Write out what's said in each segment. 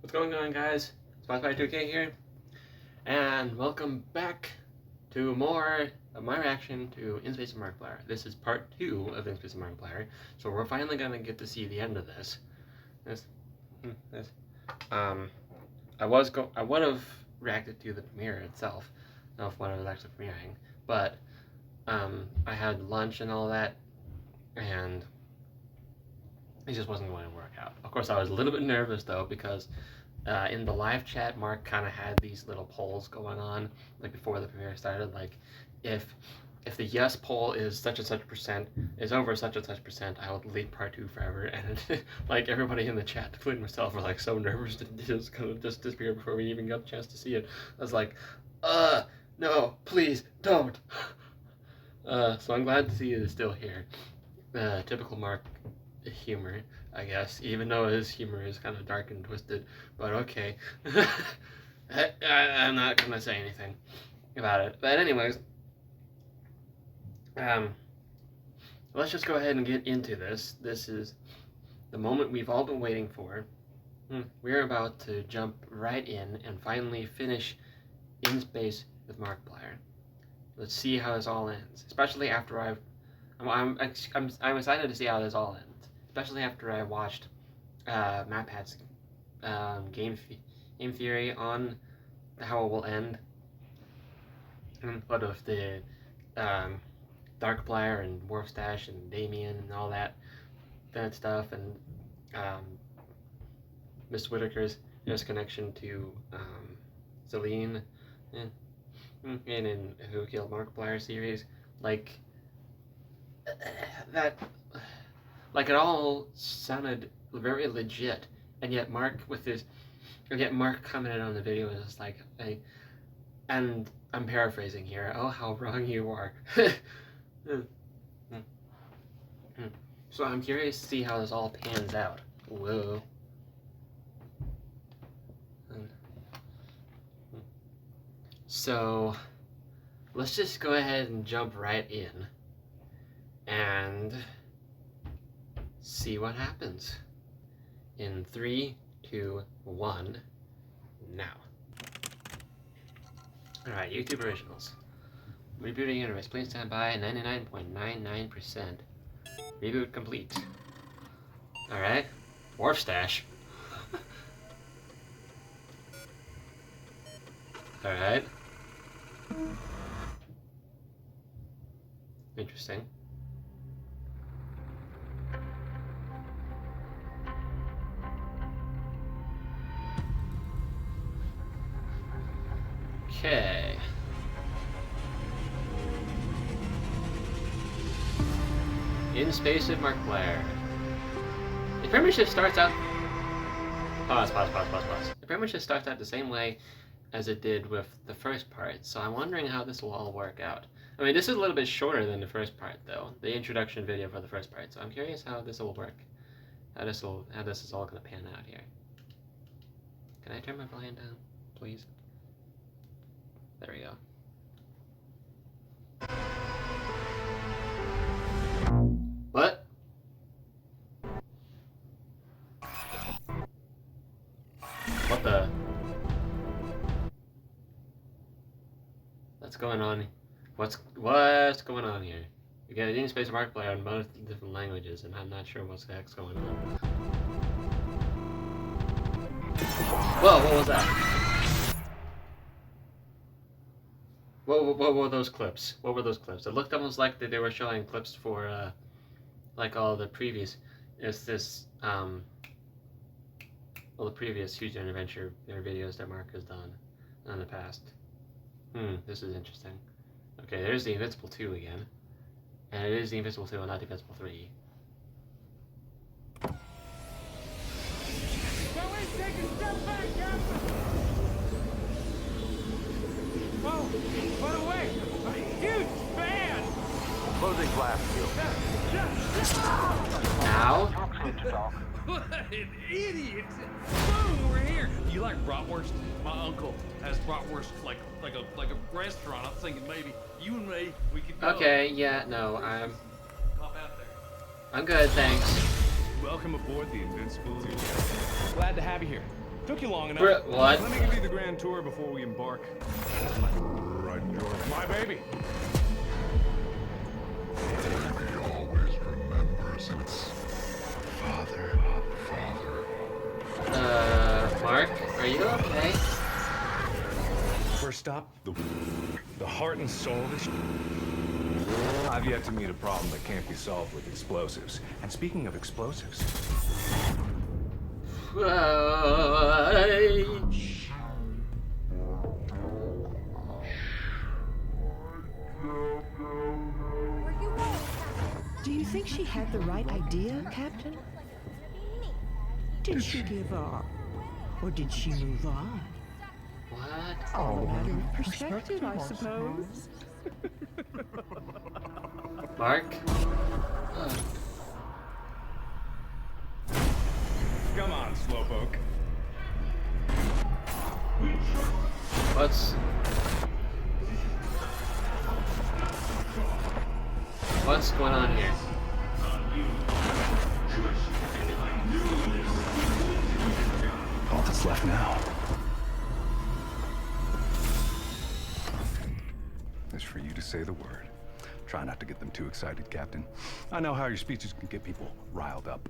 What's going on, guys? Spotlight2k here, and welcome back to more of my reaction to In Space with Markiplier. This is part 2 of In Space with Markiplier, so we're finally gonna get to see the end of this. I would have reacted to the premiere itself, of when it was actually premiering, but I had lunch and all that, and it just wasn't going to work out. Of course, I was a little bit nervous though, because in the live chat, Mark kind of had these little polls going on, like before the premiere started, like if the yes poll is such and such percent, is over such and such percent, I will delete part 2 forever. And like everybody in the chat, including myself, were like so nervous that it was gonna just disappear before we even got a chance to see it. I was like, no, please don't. So I'm glad to see it is still here. Typical Mark humor, I guess, even though his humor is kind of dark and twisted, but okay. I'm not gonna say anything about it. But anyways, let's just go ahead and get into this. This is the moment we've all been waiting for. We're about to jump right in and finally finish In Space with Markiplier. Let's see how this all ends, especially after I'm excited to see how this all ends. Especially after I watched MatPat's game theory on how it will end. What of the Darkiplier and Warfstash and Damien and all that stuff, and Miss Whitaker's connection to Celine and in Who Killed Markiplier series, like that. Like, it all sounded very legit, and yet Mark commented on the video and was like, and I'm paraphrasing here, "Oh, how wrong you are." So I'm curious to see how this all pans out. Whoa. So let's just go ahead and jump right in and see what happens in 3, 2, 1, now. Alright, YouTube originals. Rebooting universe. Please stand by. 99.99%. Reboot complete. Alright. Warfstash. Alright. Interesting. Okay. In Space with Markiplier. It pretty much just starts out. Pause. It pretty much just starts out the same way as it did with the first part, so I'm wondering how this will all work out. I mean, this is a little bit shorter than the first part, though, the introduction video for the first part, so I'm curious how this will work. How this is all gonna pan out here. Can I turn my volume down, please? There we go. What? What the? What's going on? What's going on here? We got an In Space Markiplier in both different languages, and I'm not sure what the heck's going on. Whoa, what was that? What were those clips? What were those clips? It looked almost like they were showing clips for, like all the previous, all the previous Huge Adventure videos that Mark has done in the past. This is interesting. Okay, there's the Invincible 2 again. And it is the Invincible 2 and not the Invincible 3. Take a step back, Captain! Whoa! By the way, I'm a huge fan! Closing blast field. Now? What an idiot! Boom, we're here! You like bratwurst? My uncle has bratwurst like a restaurant. I'm thinking maybe you and me, we could go. Okay, yeah, no, Pop out there. I'm good, thanks. Welcome aboard the Invincible 2. Glad to have you here. Took you long enough. What? Let me give you the grand tour before we embark. Right, George. My baby. He always remembers its father. Mark, are you okay? First stop, the heart and soul of this. I've yet to meet a problem that can't be solved with explosives. And speaking of explosives, Do you think she had the right idea, Captain? Did she give up? Or did she move on? What? All a matter of perspective, I suppose. Mark? come on, Slowpoke. What's going on here? All that's left now is for you to say the word. Try not to get them too excited, Captain. I know how your speeches can get people riled up.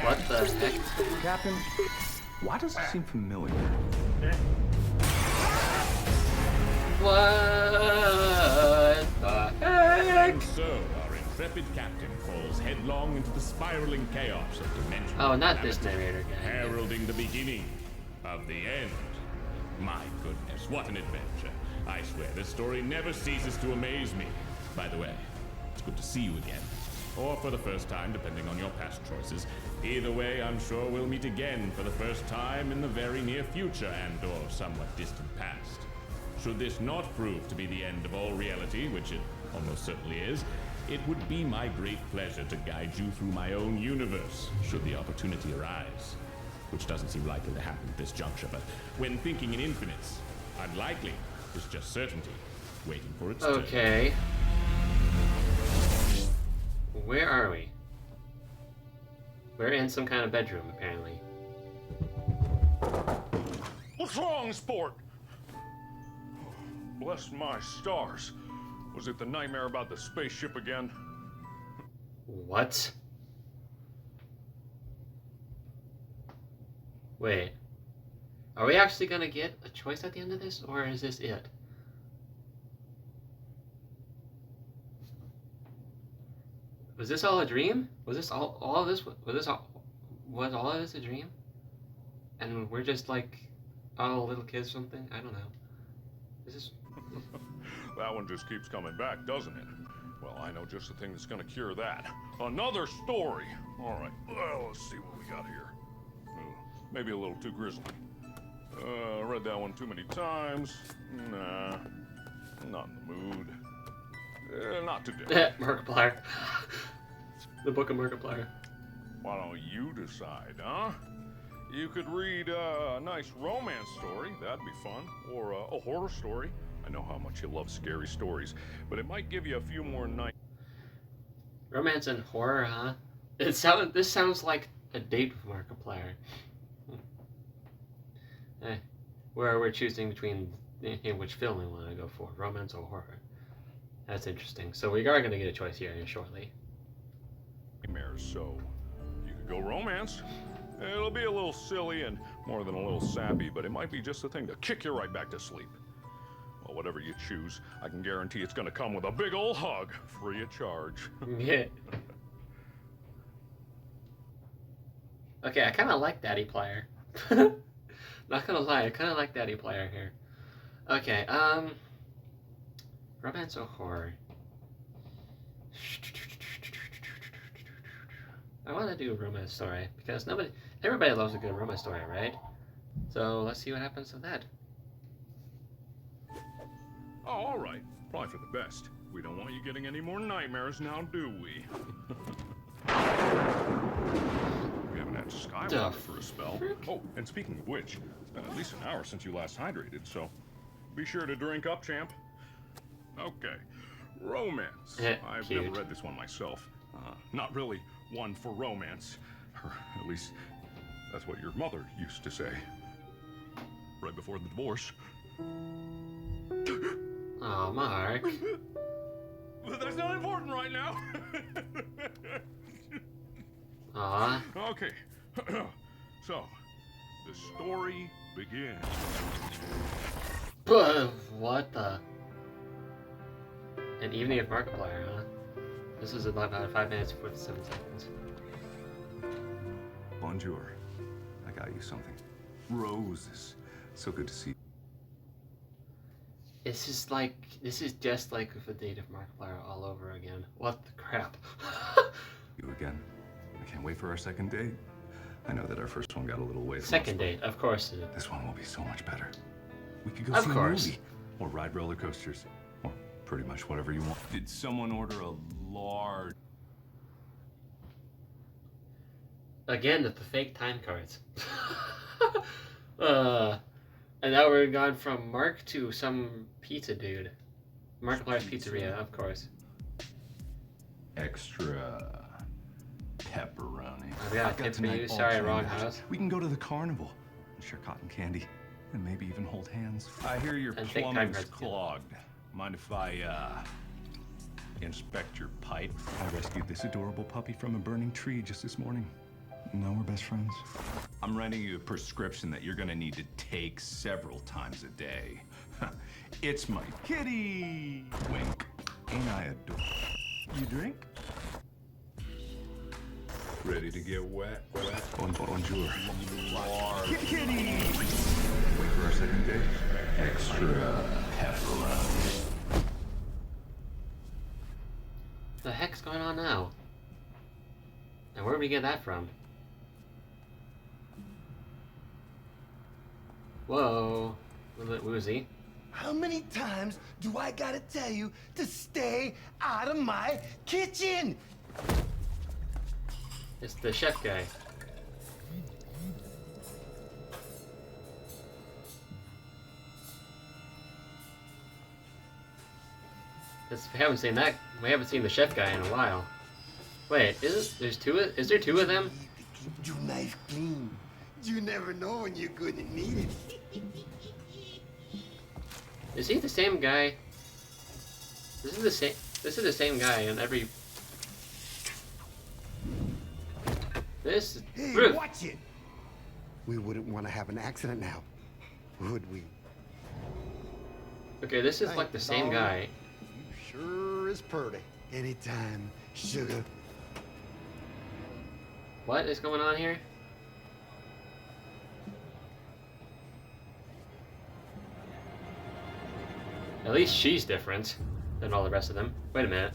What the heck? Captain, why does it seem familiar? What the heck? And so, our intrepid captain falls headlong into the spiraling chaos of dimensional Oh, not this calamity, narrator guy. heralding the beginning of the end. My goodness, what an adventure. I swear, this story never ceases to amaze me. By the way, it's good to see you again. Or for the first time, depending on your past choices. Either way, I'm sure we'll meet again for the first time in the very near future and/or somewhat distant past. Should this not prove to be the end of all reality, which it almost certainly is, it would be my great pleasure to guide you through my own universe, should the opportunity arise. Which doesn't seem likely to happen at this juncture, but when thinking in infinites, unlikely is just certainty, waiting for its turn. Okay. Where are we? We're in some kind of bedroom, apparently. What's wrong, sport? Bless my stars. Was it the nightmare about the spaceship again? What? Wait. Are we actually gonna get a choice at the end of this, or is this it? Was this all a dream? Was this all of this? Was all of this a dream? And we're just like all little kids or something? I don't know. Is this? That one just keeps coming back, doesn't it? Well, I know just the thing that's gonna cure that. Another story! Alright, well, let's see what we got here. Maybe a little too grisly. Read that one too many times. Nah, not in the mood. Not today. Markiplier. The Book of Markiplier. Why don't you decide, huh? You could read a nice romance story, that'd be fun, or a horror story. I know how much you love scary stories, but it might give you a few more nights. Romance and horror, huh? This sounds like a date with Markiplier. Where we're choosing between which film we want to go for, romance or horror. That's interesting. So we are going to get a choice here shortly. Nightmares, so you could go romance. It'll be a little silly and more than a little sappy, but it might be just the thing to kick you right back to sleep. Well, whatever you choose, I can guarantee it's gonna come with a big ol' hug, free of charge. Yeah. Okay, I kind of like Daddy Plier. Not gonna lie, I kind of like Daddy Plier here. Okay, romance or horror? I want to do a romance story because everybody loves a good romance story, right? So let's see what happens to that. Oh, all right. Probably for the best. We don't want you getting any more nightmares now, do we? We haven't had Skywalker for a spell. Oh, and speaking of which, it's been at least an hour since you last hydrated, so be sure to drink up, champ. Okay, romance. I've never read this one myself. Not really one for romance. Or at least, that's what your mother used to say. Right before the divorce. Oh, Mark. But that's not important right now. Aw. Okay. So, the story begins. What the? An evening of Markiplier, huh? This is about 5 minutes and 47 seconds. Bonjour. I got you something. Roses. So good to see you. This is just like with the date of Markiplier all over again. What the crap? You again. I can't wait for our second date. I know that our first one got a little away from us, Second but date, of course it is. this one will be so much better. We could go Of see course. a movie. Or ride roller coasters. Or pretty much whatever you want. Did someone order a large... Again with the fake time cards. And now we're gone from Mark to some pizza dude. Markiplier's Pizzeria, of course. extra pepperoni? I've got a tip for you. Sorry, wrong house. We can go to the carnival and share cotton candy and maybe even hold hands. I hear your And fake time plumbing's cards, too. clogged. Mind if I inspect your pipe? I rescued this adorable puppy from a burning tree just this morning. Now we're best friends. I'm writing you a prescription that you're gonna need to take several times a day. It's my kitty! Wink. Ain't I adorable? You drink? Ready to get wet? Bonjour. Kitty! Wait for our second date. Extra pepperoni. The heck's going on now? And where did we get that from? Whoa. Woozy. How many times do I gotta tell you to stay out of my kitchen? It's the chef guy. We haven't seen that. We haven't seen the chef guy in a while. Wait, is there two of them? Keep your knife clean. You never know when you're gonna need it. Is he the same guy? This is the same guy in every. This. Hey, Ruth. watch it. We wouldn't want to have an accident now, would we? Okay, this is like the same guy. You sure is purty. Anytime, sugar. What is going on here? At least she's different than all the rest of them. Wait a minute.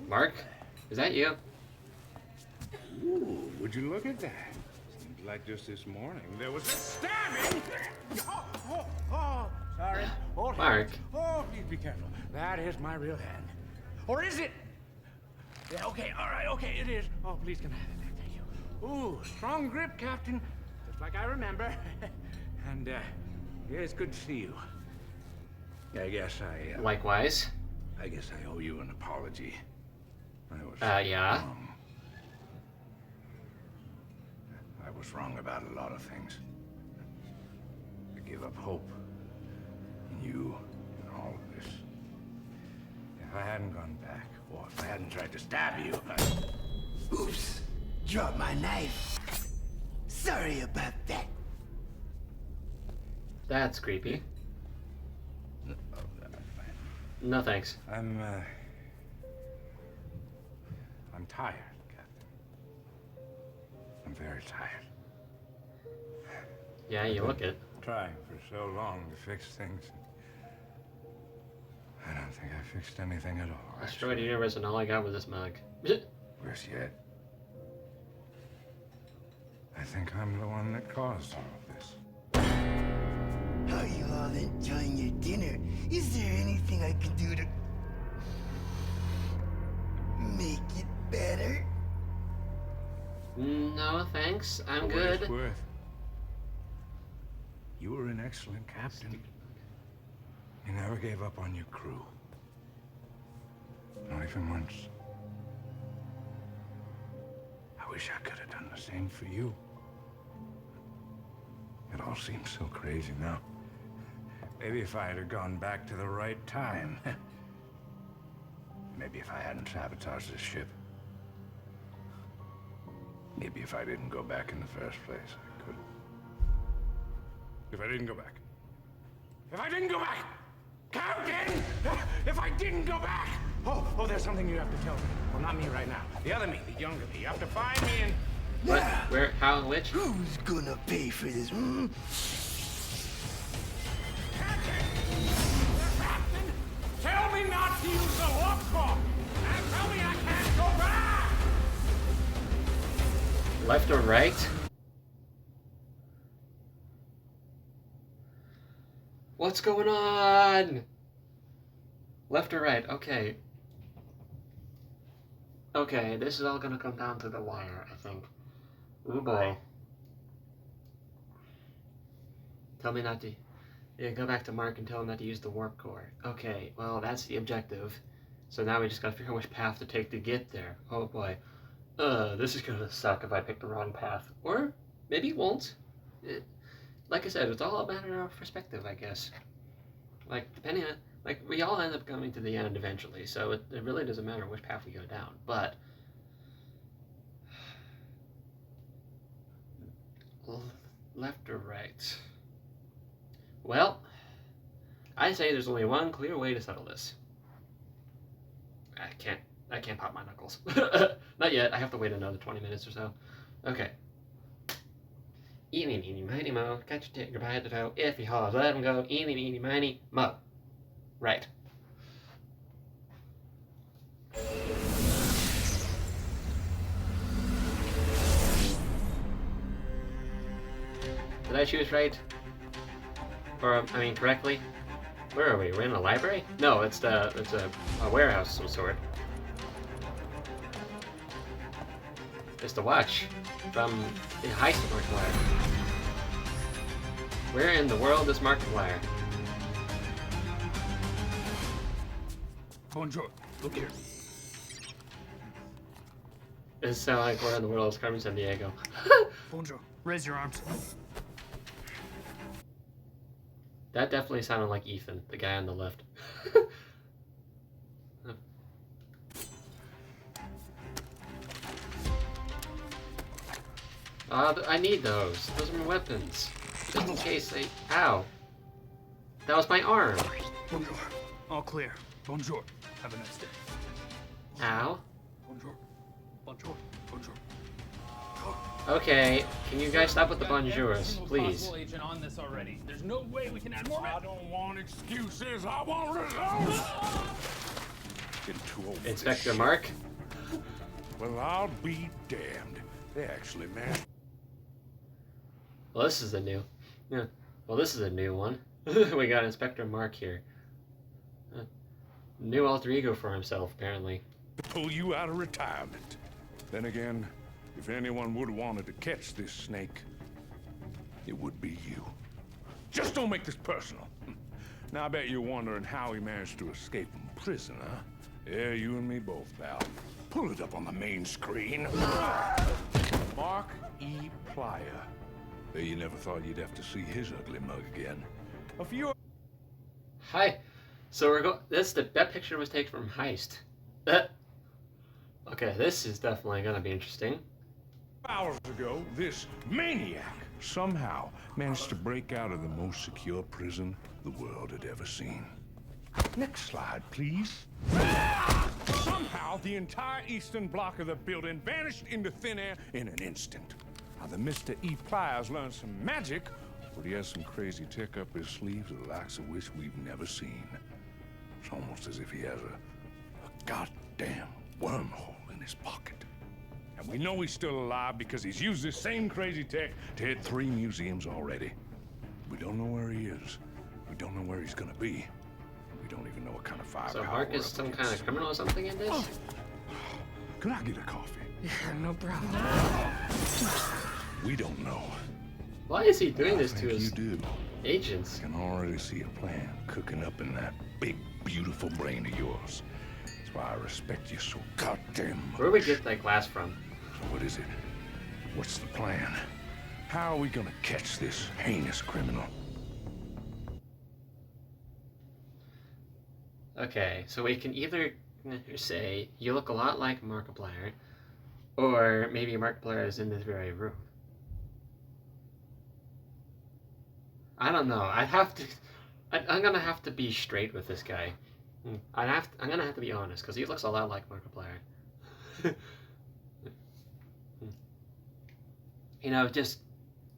Mark? Is that you? Ooh, would you look at that? Seems like just this morning there was a stabbing. Sorry. Hold Mark. hands. Oh, please be careful. That is my real hand. Or is it? Yeah, okay, all right, okay, it is. Oh, please can I have it back? Thank you. Ooh, strong grip, Captain. Just like I remember. And, yeah, it's good to see you. I guess Likewise. I guess I owe you an apology. I was Yeah. wrong. I was wrong about a lot of things. I gave up hope in you and all of this. If I hadn't gone back, or if I hadn't tried to stab you, Oops, dropped my knife. Sorry about that. That's creepy. No thanks. I'm tired, Captain. I'm very tired. Yeah, you look it. Trying for so long to fix things. I don't think I fixed anything at all. I destroyed the universe and all I got was this mug. Worse yet, I think I'm the one that caused all of this. How you all enjoying your dinner? Is there anything I can do to make it better? No thanks. I'm For what it's good. worth, you were an excellent captain. You never gave up on your crew. Not even once. wish I could have done the same for you. It all seems so crazy now. Maybe if I had gone back to the right time. Maybe if I hadn't sabotaged this ship. Maybe if I didn't go back in the first place, I could. If I didn't go back. If I didn't go back! Captain! If I didn't go back! Oh, there's something you have to tell me. Well, not me right now. The other me, the younger me. You have to find me and... What? Where? How? And which? Who's gonna pay for this? Hmm? Captain! Tell me not to use the warp core! And tell me I can't go back! Left or right? What's going on? Left or right? Okay. Okay, this is all gonna come down to the wire, I think. Ooh boy. Tell me not to... Yeah, go back to Mark and tell him not to use the warp core. Okay, well, that's the objective. So now we just gotta figure out which path to take to get there. Oh boy. This is gonna suck if I pick the wrong path. Or maybe it won't. Like I said, it's all a matter of perspective, I guess. Like, depending on... Like, we all end up coming to the end eventually, so it really doesn't matter which path we go down. But... left or right? Well, I say there's only one clear way to settle this. I can't pop my knuckles. Not yet. I have to wait another 20 minutes or so. Okay. Eeny, meeny, miny, mo. Catch your tiger by the toe. If he hollers, let him go. Eeny, meeny, miny, mo. Right. Did I choose right? Or, I mean, correctly? Where are we? We're in a library? No, it's a warehouse of some sort. It's the watch from the heist of Markiplier. Where in the world is Markiplier? Bonjour, look here. It sounds like where in the world is Carmen Sandiego. Bonjour, raise your arms. That definitely sounded like Ethan, the guy on the left. I need those. Those are my weapons. Just in case they... Ow. That was my arm. Bonjour. All clear. Bonjour. Have a nice day. Ow. Bonjour. Bonjour. Bonjour. Okay, can you guys stop with the bonjours, please? Agent on this already. There's no way we can add more. I don't want excuses. I want results. Getting too old for this Inspector shit. Mark? Well, I'll be damned. They actually managed. Well, this is a new... Yeah. Well, this is a new one. We got Inspector Mark here. New alter ego for himself, apparently. To pull you out of retirement. Then again, if anyone would have wanted to catch this snake, it would be you. Just don't make this personal. Now I bet you're wondering how he managed to escape from prison, huh? Yeah, you and me both, pal. Pull it up on the main screen. Mark E. Plyer. Bet you never thought you'd have to see his ugly mug again. A few Hi. So we're going... That picture was taken from Heist. Okay, this is definitely gonna be interesting. hours ago, this maniac somehow managed to break out of the most secure prison the world had ever seen. Next slide, please. Somehow, the entire eastern block of the building vanished into thin air in an instant. Now, the Mr. E. Pliers learned some magic, but he has some crazy tech up his sleeves, the likes of which we've never seen. It's almost as if he has a goddamn wormhole in his pocket. And we know he's still alive because he's used this same crazy tech to hit 3 museums already. We don't know where he is. We don't know where he's gonna be. We don't even know what kind of firepower. So Mark is some kind of criminal or something in this? Can I get a coffee? Yeah, no problem. We don't know. Why is he doing this I to think his you do. agents? I can already see a plan cooking up in that big, beautiful brain of yours. That's why I respect you so goddamn much. Where do we get that glass from? So what what is it? What's the plan? How are we gonna catch this heinous criminal? Okay, so we can either say, you look a lot like Markiplier, or maybe Markiplier is in this very room. I don't know. I'm gonna have to be straight with this guy. I'm gonna have to be honest, because he looks a lot like Markiplier. You know, just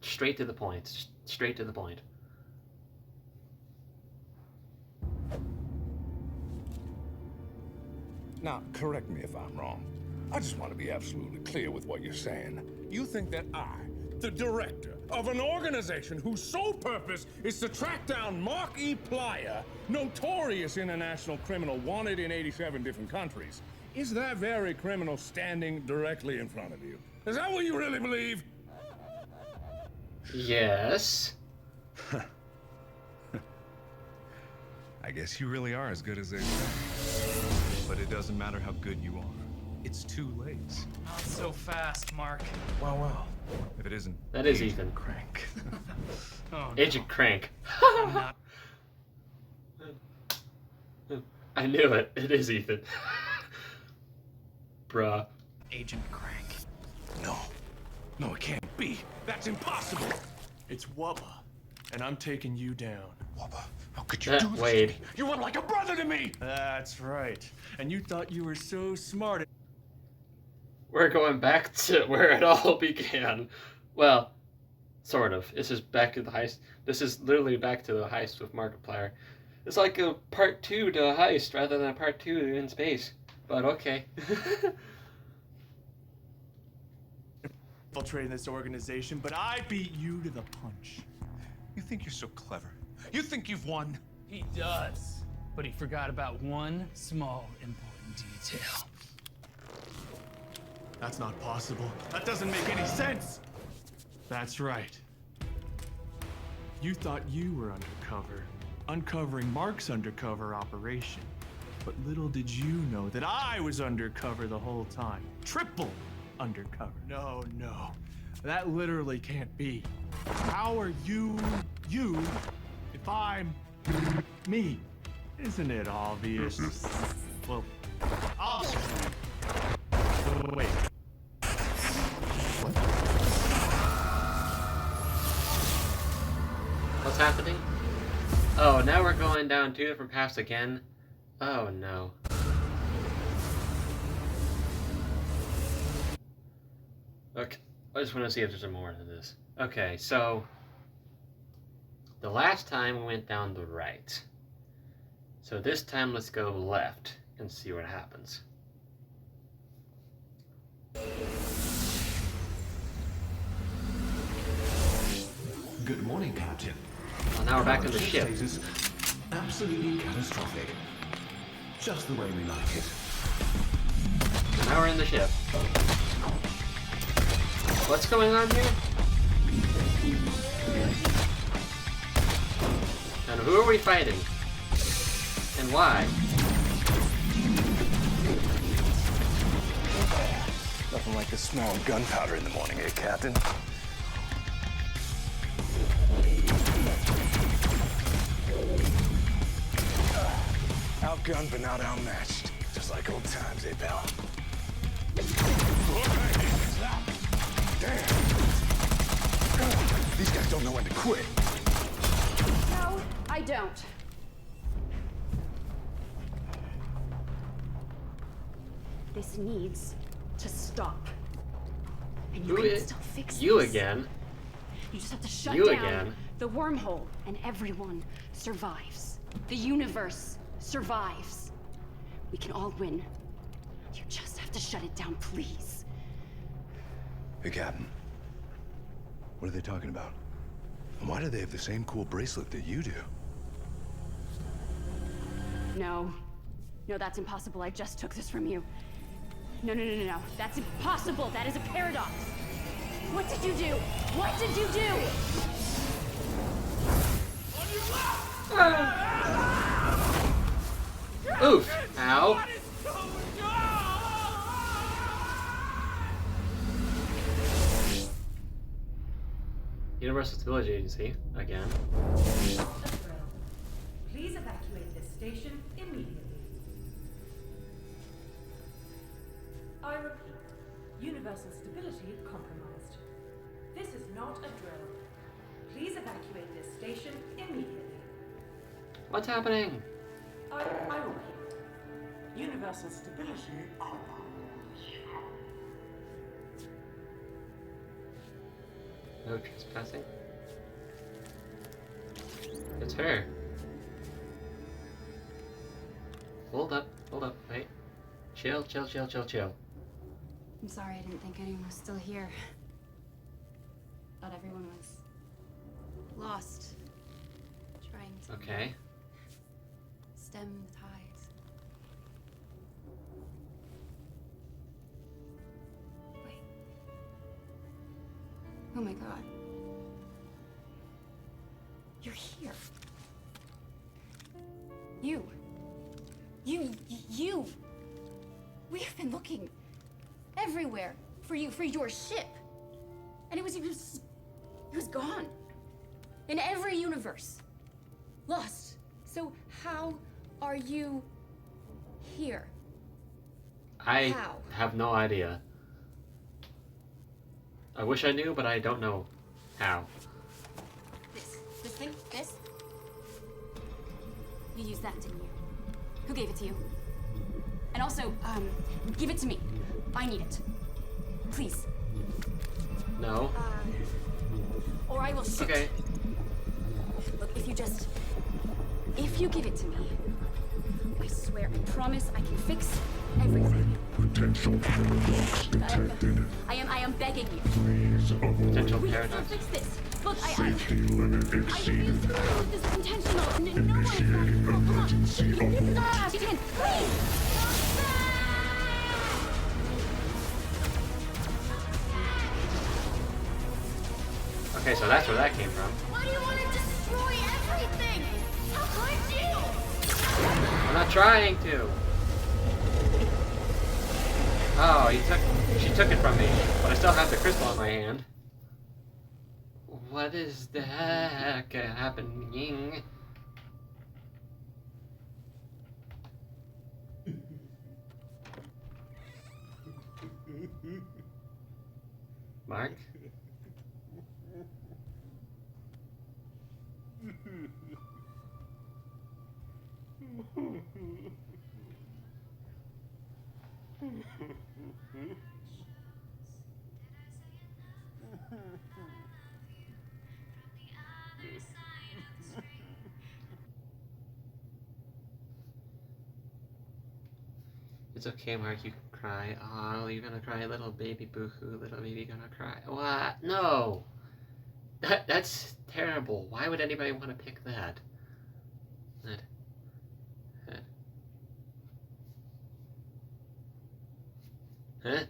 straight to the point. Straight to the point. Now, correct me if I'm wrong. I just want to be absolutely clear with what you're saying. You think that I, the director of an organization whose sole purpose is to track down Markiplier, notorious international criminal wanted in 87 different countries, is that very criminal standing directly in front of you? Is that what you really believe? Yes. I guess you really are as good as they say. But it doesn't matter how good you are. It's too late. Not so fast, Mark. Well. If it isn't... That is Ethan. Crank. Oh, no. Agent Crank. I'm not. I knew it. It is Ethan. Bruh. Agent Crank. No, it can't be. That's impossible. It's Wubba, and I'm taking you down. Wubba, how could you do this Wade. to me? You were like a brother to me! That's right. And you thought you were so smart. We're going back to where it all began. Well, sort of. This is back to the heist. This is literally back to the heist with Markiplier. It's like a part 2 to a heist rather than a part 2 in space. But okay. Infiltrating this organization, but I beat you to the punch. You think you're so clever? You think you've won? He does. But he forgot about one small important detail. That's not possible. That doesn't make any sense. That's right. You thought you were undercover, uncovering Mark's undercover operation. But little did you know that I was undercover the whole time. Triple undercover. No. That literally can't be. How are you if I'm me? Isn't it obvious? Well, I'll wait. What's happening? Oh, now we're going down 2 different paths again. Oh no. Okay, I just want to see if there's more to this. Okay, so the last time we went down the right. So this time let's go left and see what happens. Good morning, Captain. Well, now we're back on the ship. Status absolutely catastrophic. Just the way we like it. Now we're in the ship. What's going on here? And who are we fighting? And why? Nothing like the smell of gunpowder in the morning, eh, Captain? Outgunned but not outmatched. Just like old times, eh, pal? Damn! These guys don't know when to quit. No, I don't. This needs to stop. And you can still fix you this. again? You just have to shut You down again? the wormhole, and everyone survives. The universe survives. We can all win. You just have to shut it down, please. Hey, Captain. What are they talking about? And why do they have the same cool bracelet that you do? No. No, that's impossible. I just took this from you. No. That's impossible. That is a paradox. What did you do? What did you do? Oof. Ow. Universal Stability Agency again. Please evacuate this station immediately. I repeat, universal stability compromised. This is not a drill. Please evacuate this station immediately. What's happening? I repeat, universal stability compromised. No trespassing. It's her. Hold up, wait. Chill. I'm sorry, I didn't think anyone was still here. Thought everyone was lost. Trying to Okay. stem the tides. Wait. Oh my god. You're here. You. We have been looking everywhere for you, for your ship. And it was gone. In every universe. Lost. So how are you here? I How? have no idea. I wish I knew, but I don't know how. This thing? This? You used that, didn't you? Who gave it to you? And also, give it to me. I need it. Please. No. Or I will shoot. Okay. Look, if you give it to me, I swear, I promise I can fix everything. Potential paradox detected. I am begging you. Please avoid. Potential We can paradox. fix this. Look, Safety limit exceeded. This is intentional. Initiating emergency abort. She can, please! Okay, so that's where that came from. Why do you want to destroy everything? How could you? I'm not trying to. Oh, she took it from me, but I still have the crystal in my hand. What is the heck happening? Mark? It's okay, Mark, you can cry. Oh, you're gonna cry, little baby boo-hoo, little baby gonna cry. What? No! That's terrible. Why would anybody want to pick that? Huh?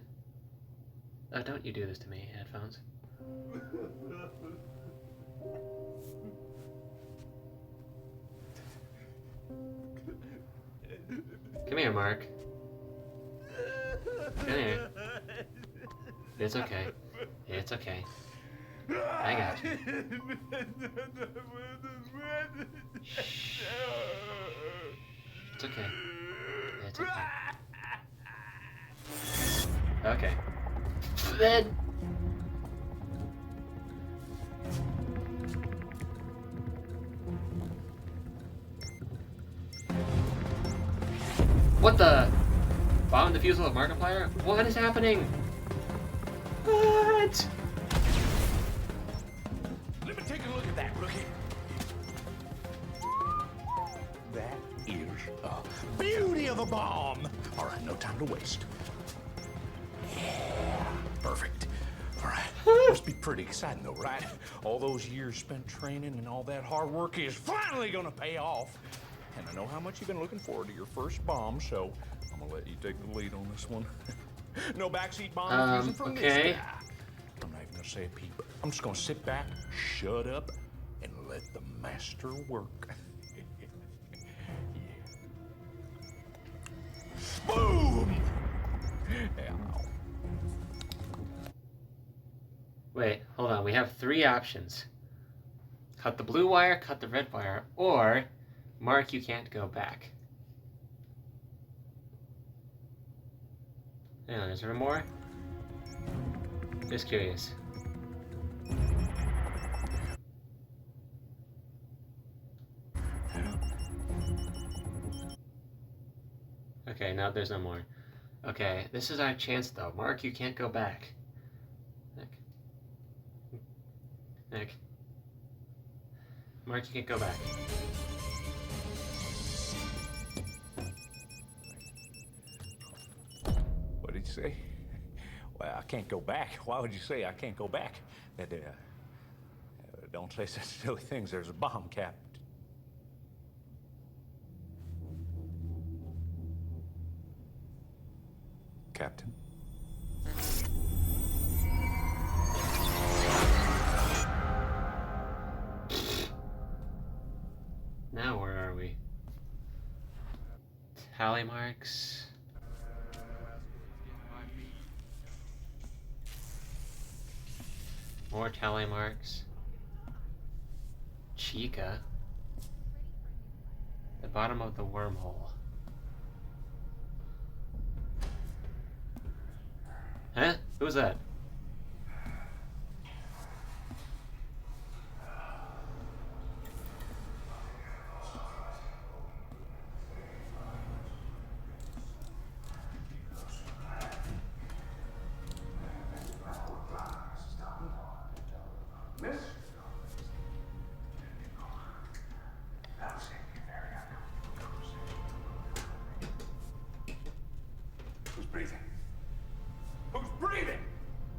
Oh, don't you do this to me, headphones. Come here, Mark. Come here. It's okay. It's okay. I got you. Shh. It's okay. It's okay. Okay. Then. What the? Bomb defusal of Markiplier? What is happening? What? Let me take a look at that, rookie. That is a beauty of a bomb. All right, no time to waste. Yeah, perfect. All right, must be pretty exciting though, right? All those years spent training and all that hard work is finally gonna pay off. And I know how much you've been looking forward to your first bomb, so I'm gonna let you take the lead on this one. No backseat bomb defusing from okay. this guy. I'm not even gonna say a peep. I'm just gonna sit back, shut up, and let the master work. Yeah. Boom! Ow. Wait, hold on. We have 3 options. Cut the blue wire, cut the red wire, or Mark, you can't go back. Hang on, is there more? Just curious. Okay, now there's no more. Okay, this is our chance though. Mark, you can't go back. Nick. Mark, you can't go back. What did you say? Well, I can't go back. Why would you say I can't go back? Don't say such silly things. There's a bomb, Cap. Captain? Now where are we? Tally marks. More tally marks. Chica. The bottom of the wormhole. Huh? Who's that? Miss? Who's breathing? Who's breathing?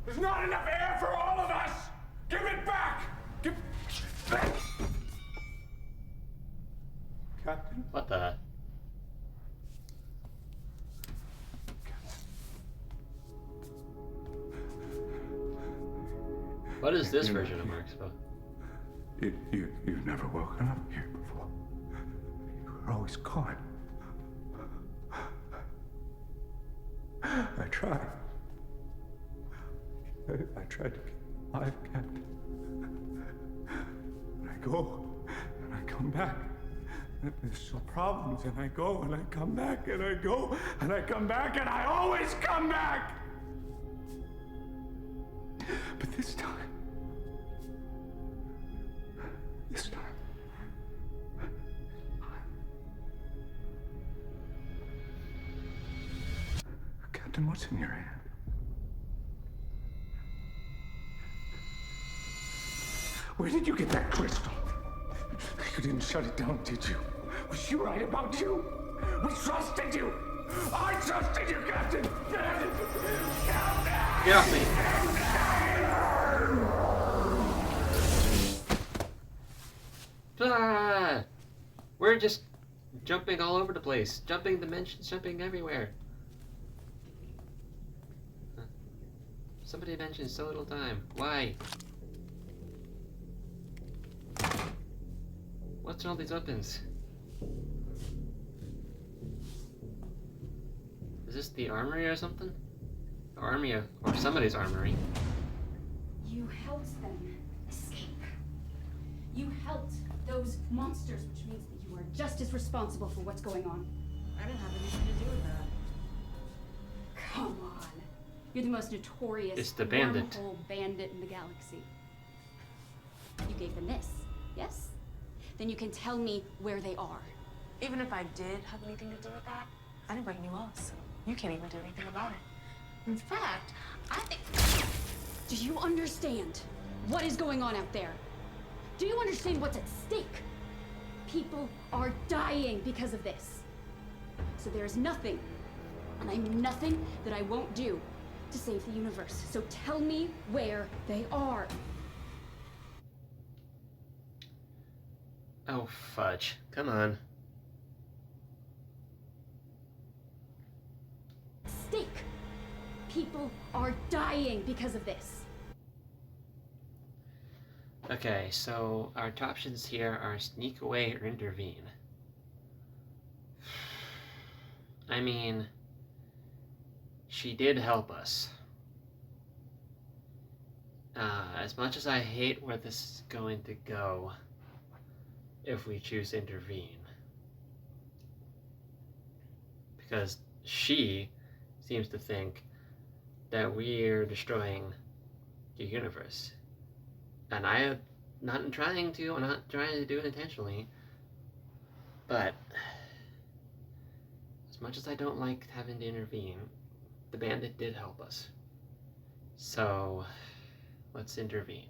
There's not enough air for all of us! Give it back! Give back! Captain? What the? What is this version of Mark's book? You've never woken up here before. You were always gone. I tried. I tried to keep alive, Captain. And I go, and I come back. And there's still problems, and I go, and I come back, and I go, and I come back, and I always come back! But this time, Captain, what's in your hand? Where did you get that crystal? You didn't shut it down, did you? Was she right about you? We trusted you! I trusted you, Captain! Get off me! Ah! We're just jumping all over the place. Jumping dimensions, jumping everywhere. Somebody mentioned so little time. Why? What's in all these weapons? Is this the armory or something? Or somebody's armory. You helped them escape. You helped those monsters, which means that you are just as responsible for what's going on. I didn't have anything to do with that. Come on. You're the most notorious It's the bandit. wormhole bandit in the galaxy. You gave them this, yes? Then you can tell me where they are. Even if I did have anything to do with that, I didn't break any laws, so you can't even do anything about it. In fact, I think... Do you understand what is going on out there? Do you understand what's at stake? People are dying because of this. So there's nothing, and I mean nothing, that I won't do to save the universe. So tell me where they are. Oh, fudge. Come on. Stake. People are dying because of this. Okay, so our options here are sneak away or intervene. I mean, she did help us. as much as I hate where this is going to go if we choose to intervene, because she seems to think that we're destroying the universe, and I'm not trying to do it intentionally, but as much as I don't like having to intervene, the bandit did help us, so let's intervene.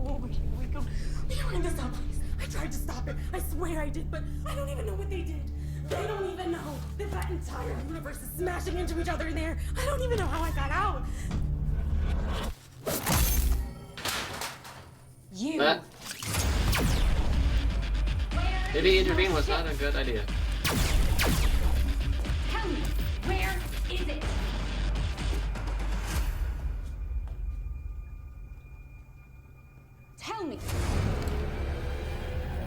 Oh, wake up. You're in this place. I tried to stop it. I swear I did, but I don't even know what they did. They don't even know that that entire universe is smashing into each other in there. I don't even know how I got out. You. Maybe intervene was not a good idea. Tell me, where is it? Tell me.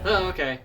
Oh, okay.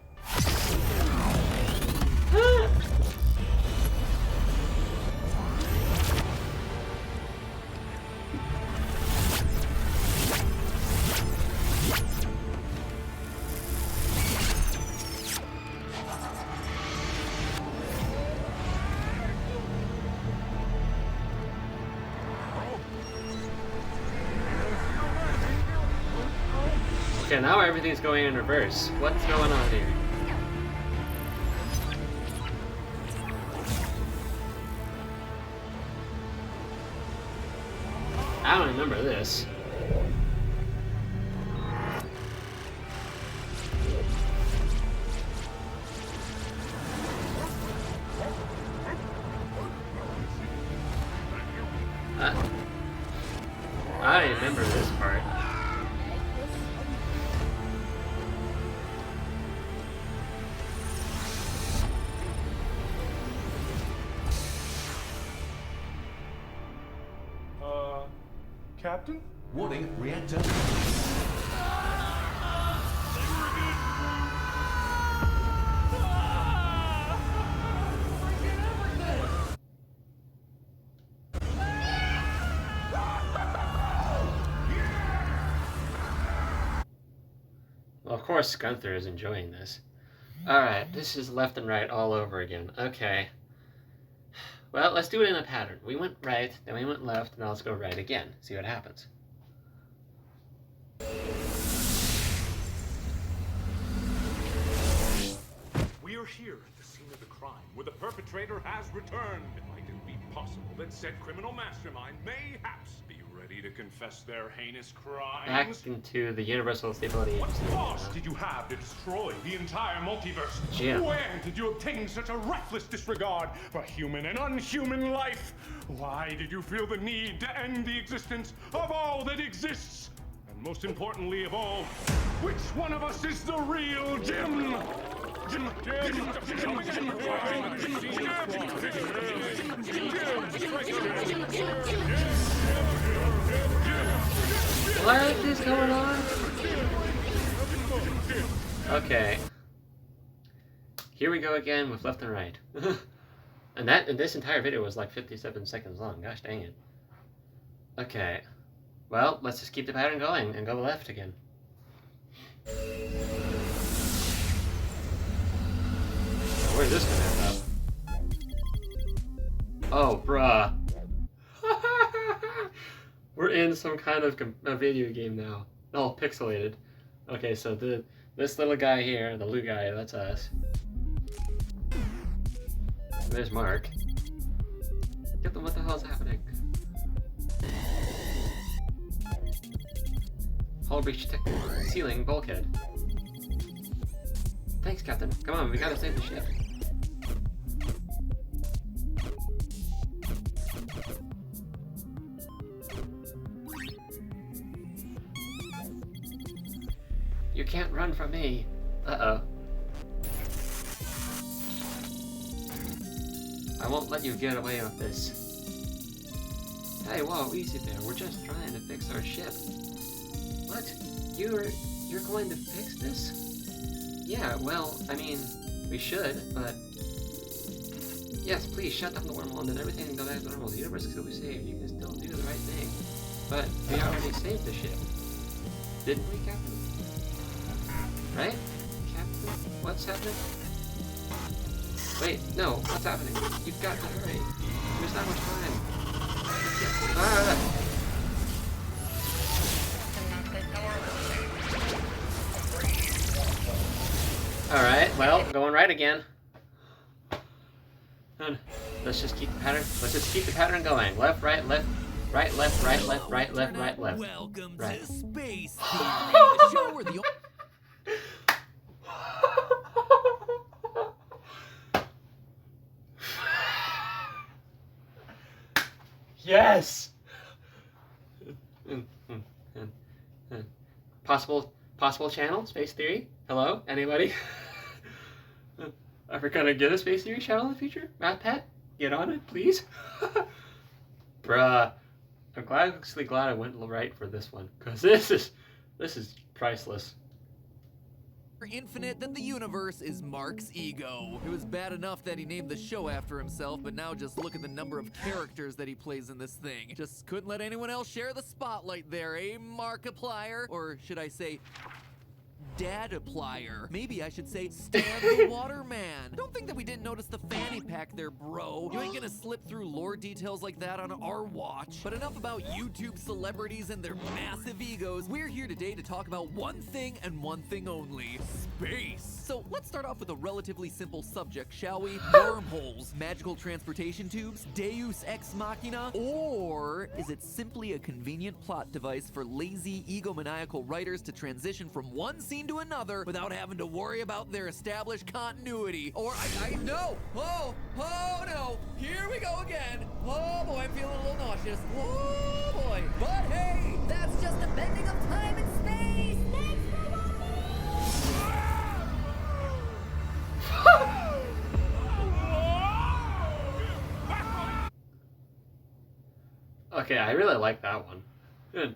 Okay, now everything's going in reverse. What's going on here? I don't remember this. I remember this part. Captain? Warning, reactor. Well, of course Gunther is enjoying this. Alright, this is left and right all over again. Okay. Well, let's do it in a pattern. We went right, then we went left, now let's go right again. See what happens. We are here at the scene of the crime, where the perpetrator has returned. Might it be possible that said criminal mastermind mayhaps be ready to confess their heinous crimes? Back into the Universal Stability Agency. What force did you have to destroy the entire multiverse? Jim. Where did you obtain such a reckless disregard for human and unhuman life? Why did you feel the need to end the existence of all that exists? And most importantly of all, which one of us is the real Jim? What is going on? Okay. Here we go again with left and right. And this entire video was like 57 seconds long. Gosh dang it. Okay. Well, let's just keep the pattern going and go left again. Where's this gonna end up? Oh, bruh. We're in some kind of a video game now. Oh, pixelated. Okay, so this little guy here, the blue guy, that's us. There's Mark. Get them, what the hell is happening? Hull breach detected. Ceiling bulkhead. Thanks, Captain. Come on, we gotta save the ship. You can't run from me. Uh-oh. I won't let you get away with this. Hey, whoa, easy there. We're just trying to fix our ship. What? You're going to fix this? Yeah, well, I mean, we should, but... Yes, please, shut down the wormhole and then everything can go back to normal. The universe can still be saved. You can still do the right thing. But we already saved the ship. Didn't we, Captain? Right? Captain? What's happening? Wait, no, what's happening? You've got to hurry. There's not much time. Ah! Alright, well, going right again. Let's just keep the pattern. Let's just keep the pattern going. Left, right, left, right, left, right, left, right, left, right, left. Welcome right. to Space Theory, the show where the Yes. Possible channel, Space Theory. Hello, anybody? Are we gonna get a Space Theory channel in the future? Matt Pat, get on it, please. Bruh, I'm actually glad I went right for this one, cause this is priceless. infinite that the universe is Mark's ego. It was bad enough that he named the show after himself, but now just look at the number of characters that he plays in this thing. Just couldn't let anyone else share the spotlight there, eh, Markiplier? Or should I say, Dadaplier. Maybe I should say Stan the Waterman. Don't think that we didn't notice the fanny pack there, bro. You ain't gonna slip through lore details like that on our watch. But enough about YouTube celebrities and their massive egos. We're here today to talk about one thing and one thing only: space. So let's start off with a relatively simple subject, shall we? Wormholes, magical transportation tubes, Deus Ex Machina, or is it simply a convenient plot device for lazy, egomaniacal writers to transition from one scene to another without having to worry about their established continuity? Or I no! Oh no! Here we go again! Oh boy, I'm feeling a little nauseous. Oh boy! But hey, that's just a bending of time and space! Thanks for Okay, I really like that one. Good.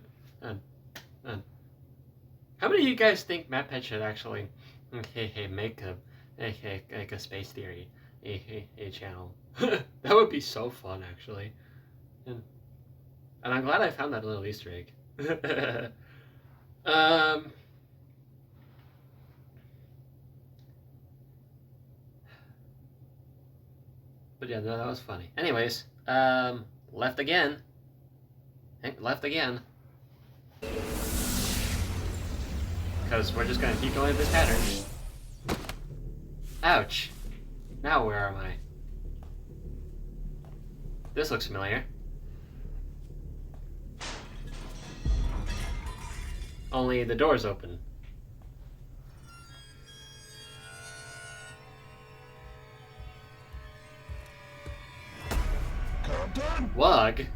How many of you guys think MatPet should actually make a space theory a channel? That would be so fun, actually. And I'm glad I found that little Easter egg. But yeah, no, that was funny. Anyways, left again. Left again. Because we're just gonna keep going with this pattern. Ouch. Now where am I? This looks familiar. Only the door's open. Wug?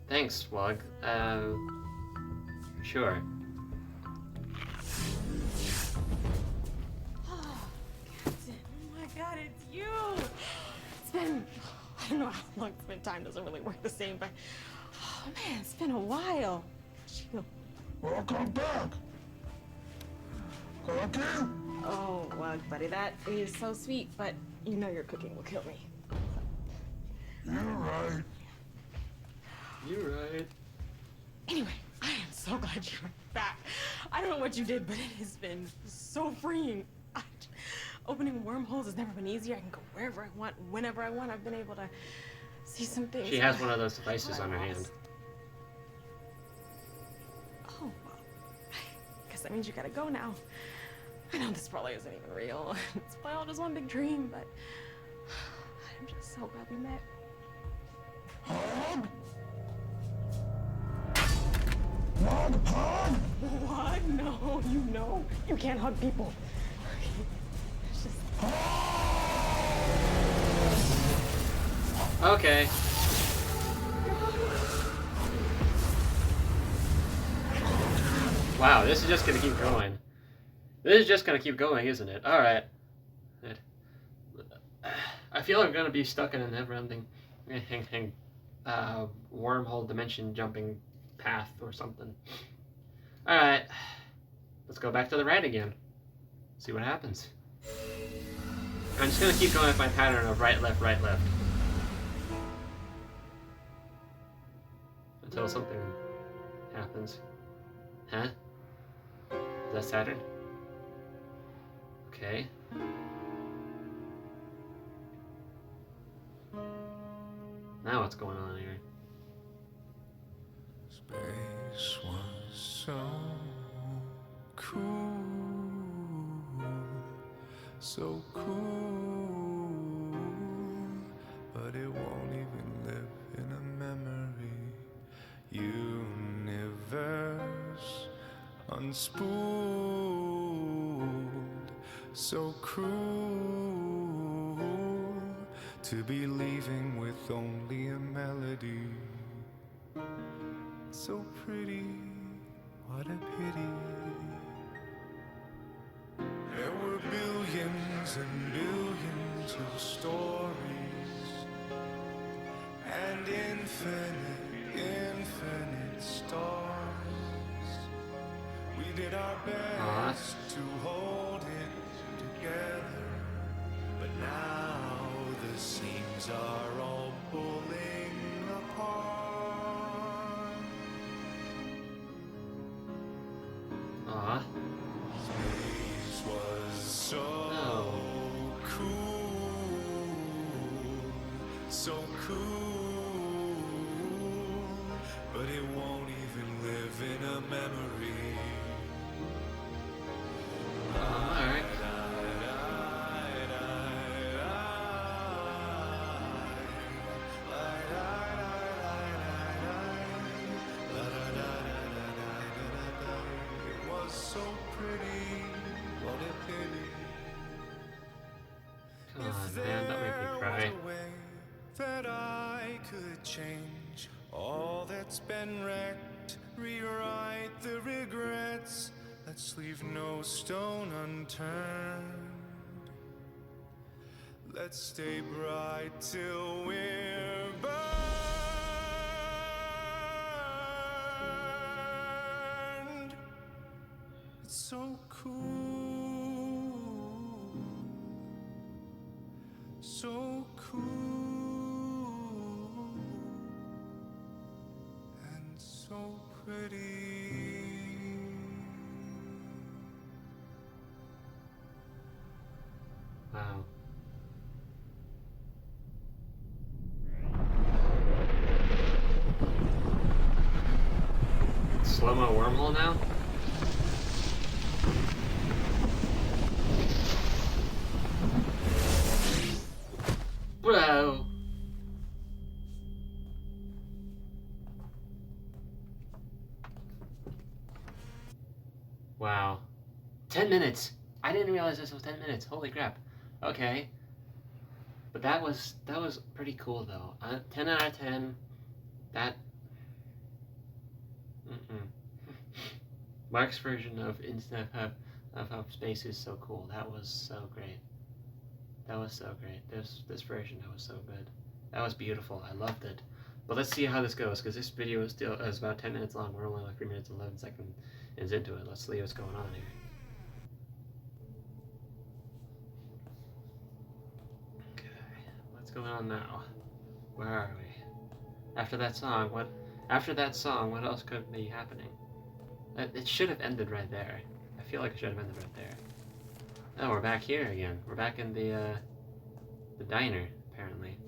Thanks, Wug. Sure. Oh, Captain. Oh my god, it's you! It's been... I don't know how long it's been. Time doesn't really work the same, but... Oh man, it's been a while. Chill. Welcome back. Cooking? Oh, Wug, buddy, that is so sweet, but you know your cooking will kill me. You're right. You're right. Anyway, I am so glad you're back. I don't know what you did, but it has been so freeing. Opening wormholes has never been easier. I can go wherever I want, whenever I want. I've been able to see some things. She has one of those devices on her hand. Oh, well, I guess that means you gotta go now. I know this probably isn't even real. It's probably all just one big dream, but I'm just so glad we met. Hug? What? No, you know. You can't hug people. It's just... Okay. Wow, this is just gonna keep going. This is just gonna keep going, isn't it? Alright. I feel I'm gonna be stuck in a never-ending wormhole dimension jumping path or something. Alright. Let's go back to the right again. See what happens. I'm just gonna keep going with my pattern of right, left, right, left. until something happens. Huh? Is that Saturn? Okay. Now what's going on here? Space was so cool, so cool, but it won't even live in a memory. Universe unspooled, so cruel to be leaving with only a melody. So pretty, what a pity. There were billions and billions of stories, and infinite stars. We did our best to hold it together, but now the seams are all pulling apart. Space was so cool, so cool, but it won't even live in a memory. Alright. It was so pretty, what a pity. Come on, man, don't make me cry. There was a way that I could change all that's been wrecked, rewrite the regrets. Let's leave no stone unturned. Let's stay bright till we're burned. It's so cool, so cool, and so pretty. Wow. Slow-mo wormhole now? Bro! Wow. 10 minutes! I didn't realize this was 10 minutes. Holy crap. Okay. But that was pretty cool though. 10 out of 10. That Mark's version of Instant of Space is so cool. That was so great. That was so great. This version, that was so good. That was beautiful. I loved it. But let's see how this goes, because this video is about 10 minutes long. We're only like 3 minutes and 11 seconds into it. Let's see what's going on here. Okay, what's going on now? Where are we? After that song, what else could be happening? It should have ended right there. I feel like it should have ended right there. Oh, we're back here again. We're back in the diner, apparently.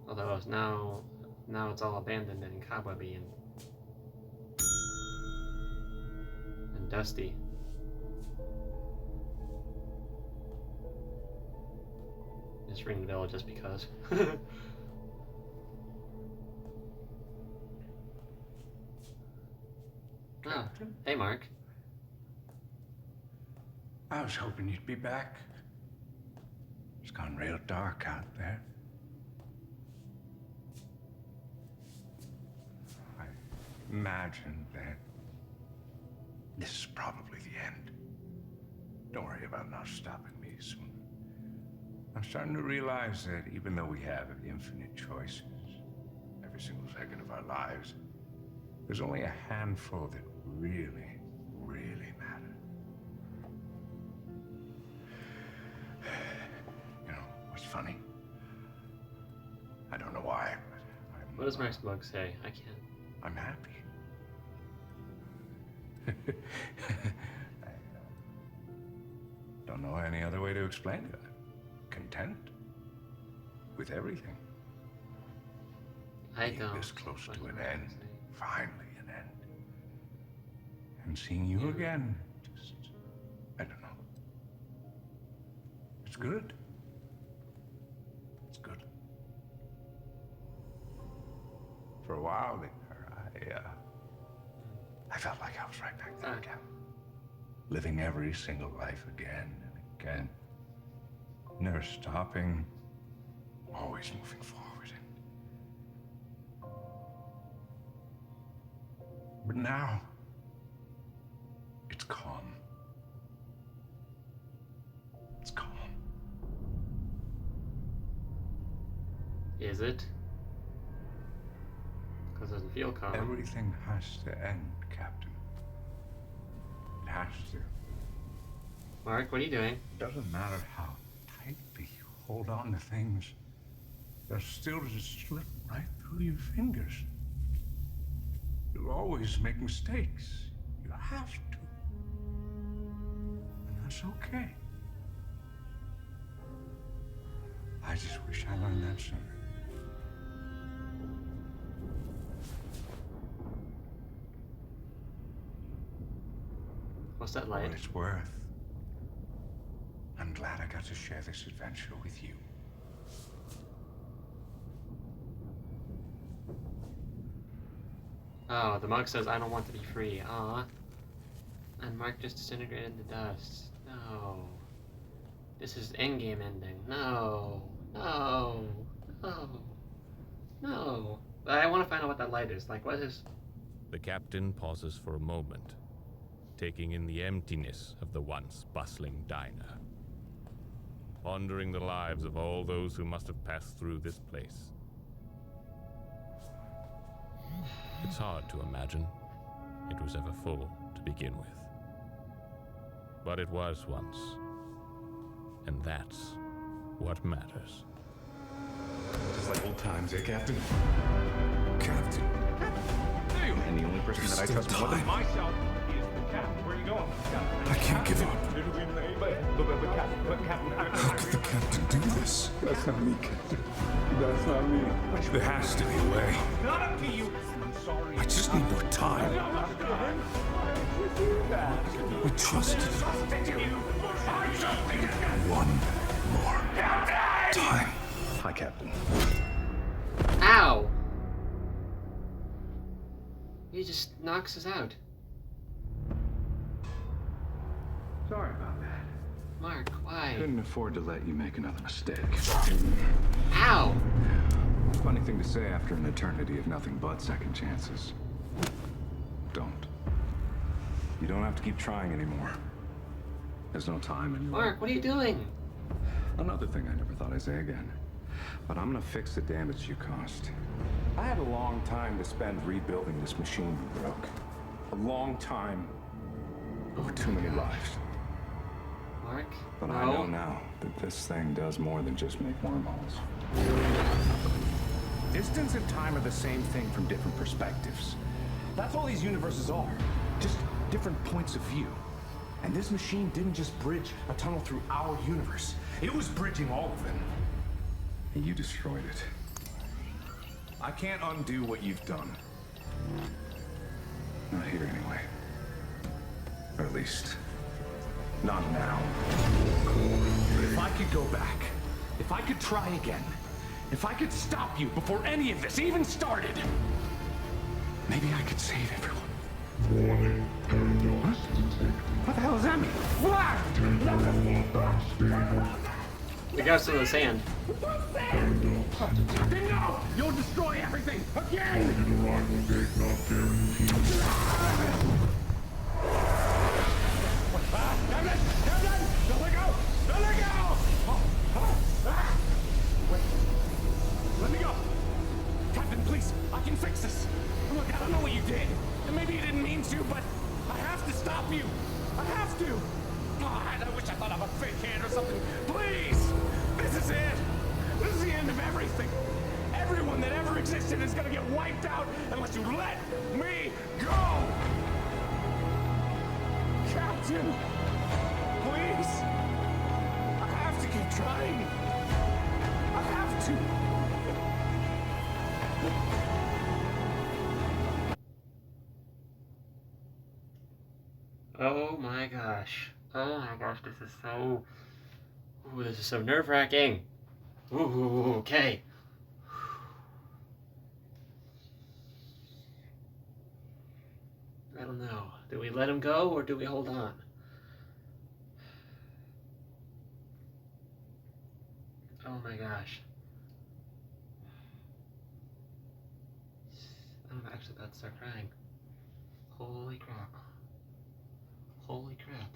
Although it's now it's all abandoned and cobwebby and dusty. Just ring the bell just because. Oh, hey Mark. I was hoping you'd be back. It's gone real dark out there. I imagine that this is probably the end. Don't worry about not stopping me soon. I'm starting to realize that even though we have infinite choices every single second of our lives, there's only a handful that really, really matter. You know, what's funny? What does Mark's mug say? I can't. I'm happy. I don't know any other way to explain it. Content with everything. I Being don't. this close to an end, finally an end. And seeing you again, just, I don't know. It's good. It's good. For a while there, I felt like I was right back there again. Living every single life again and again. Never stopping, always moving forward. But now, it's calm. It's calm. Is it? Because it doesn't feel calm. Everything has to end, Captain. It has to. Mark, what are you doing? It doesn't matter how tightly you hold on to things. They'll still just slip right through your fingers. You'll always make mistakes. You have to. And that's okay. I just wish I learned that sooner. What's that For light? what it's worth, I'm glad I got to share this adventure with you. Oh, the mug says, I don't want to be free. Aw. And Mark just disintegrated into dust. No. This is endgame ending. No. No. No. No. But I want to find out what that light is. Like, what is... The captain pauses for a moment, taking in the emptiness of the once bustling diner, pondering the lives of all those who must have passed through this place. It's hard to imagine it was ever full to begin with. But it was once, and that's what matters. Just like old times, eh, Captain? Captain. And the only person that I trust more than myself is the captain. Where are you going? I can't give up. But Captain, How could the captain do this? That's not me, Captain. That's not me. There has to be a way. not up to you. I'm sorry. I just need more time. We trusted you. One more time. Hi, Captain. Ow! He just knocks us out. Sorry about that. Mark, why? Couldn't afford to let you make another mistake. Ow! Funny thing to say after an eternity of nothing but second chances. Don't. You don't have to keep trying anymore. There's no time anymore. Mark, what are you doing? Another thing I never thought I'd say again. But I'm gonna fix the damage you caused. I had a long time to spend rebuilding this machine you broke. A long time over too many lives. Mark? But no. I know now that this thing does more than just make wormholes. Distance and time are the same thing from different perspectives. That's all these universes are. Just different points of view. And this machine didn't just bridge a tunnel through our universe. It was bridging all of them. And you destroyed it. I can't undo what you've done. Not here anyway. Or at least, not now. But if I could go back, if I could try again, if I could stop you before any of this even started, maybe I could save everyone. What? What the hell does that mean? The ghost of the sand. No! You'll destroy everything again! Let go! Let go! Wait. Let me go! Captain, please, I can fix this. Look, I don't know what you did. And maybe you didn't mean to, but I have to stop you. I have to. God, I wish I thought of a fake hand or something. Please! This is it! This is the end of everything! Everyone that ever existed is gonna get wiped out unless you let me go! Captain! Please! I have to keep trying! I have to! Oh my gosh. Oh my gosh, this is so... Ooh, this is so nerve-wracking. Ooh, okay. I don't know. Do we let him go or do we hold on? Oh my gosh. I'm actually about to start crying. Holy crap. Holy crap.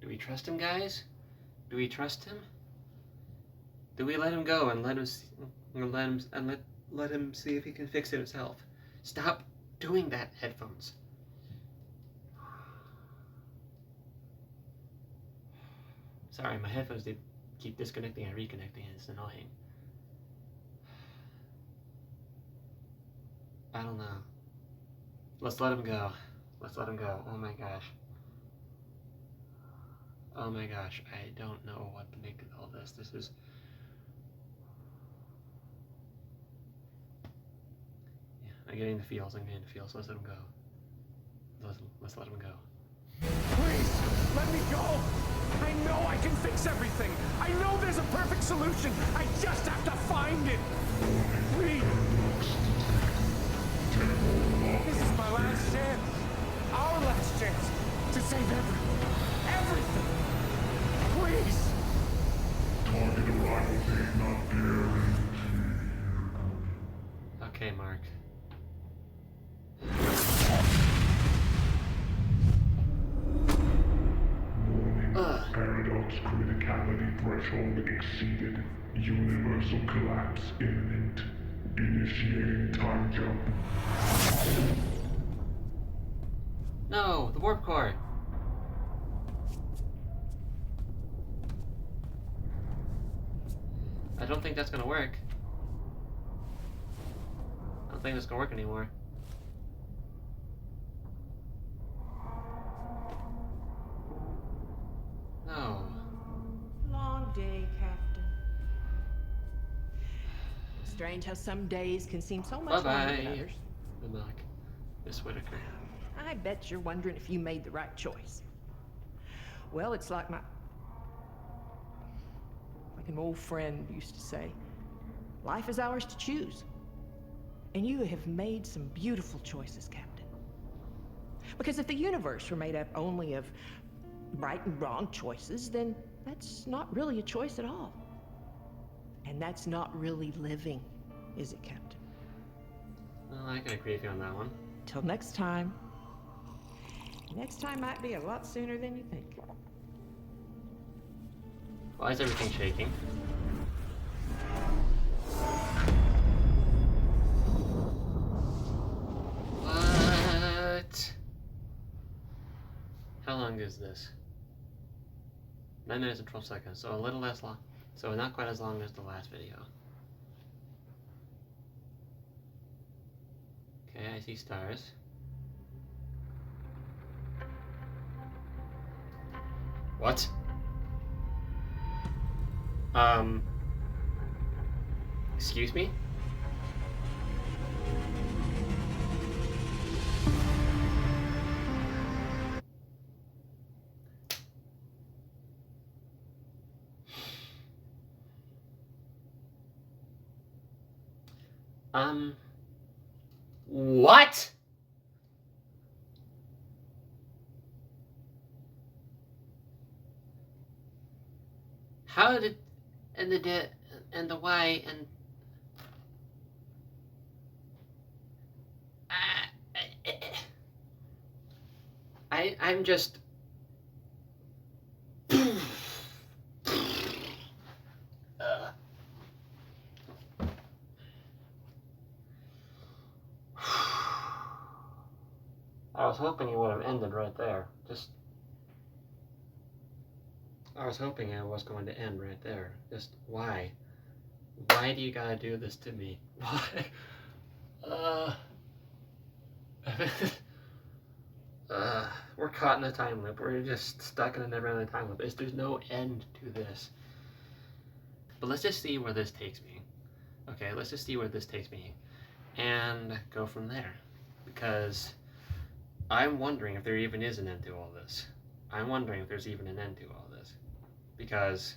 Do we trust him, guys? Do we trust him? Do we let him go and let him let him see if he can fix it himself? Stop doing that, headphones. Sorry, my headphones they keep disconnecting and reconnecting, and it's annoying. I don't know. Let's let him go. Let's let him go. Oh my gosh. Oh my gosh. I don't know what to make of all this. This is... Yeah, I'm getting the feels. I'm getting the feels. Let's let him go. Let's let him go. Please, let me go! I know I can fix everything! I know there's a perfect solution! I just have to find it! Please! This is my last chance! Our last chance! To save everything! Please! Target arrival date not guaranteed. Okay, Mark. Paradox criticality threshold exceeded. Universal collapse imminent. Initiating time jump. No, the warp core. I don't think that's gonna work. I don't think that's gonna work anymore. No. Long day, Captain. Strange how some days can seem so much longer than others. Good luck, Miss Whitaker. I bet you're wondering if you made the right choice. Well, it's like an old friend used to say, life is ours to choose. And you have made some beautiful choices, Captain. Because if the universe were made up only of right and wrong choices, then that's not really a choice at all. And that's not really living, is it, Captain? Well, I can agree with you on that one. Till next time. Next time might be a lot sooner than you think. Why is everything shaking? What? How long is this? 9 minutes and 12 seconds, so a little less long. So not quite as long as the last video. Okay, I see stars. What? Excuse me? What? How did, and the why, and I'm just I was hoping it would have ended right there. I was hoping it was going to end right there. Just why? Why do you gotta do this to me? Why? We're caught in a time loop. We're just stuck in a never-ending time loop. There's no end to this. But let's just see where this takes me. Okay, let's just see where this takes me and go from there. Because I'm wondering if there even is an end to all this. I'm wondering if there's even an end to all this. Because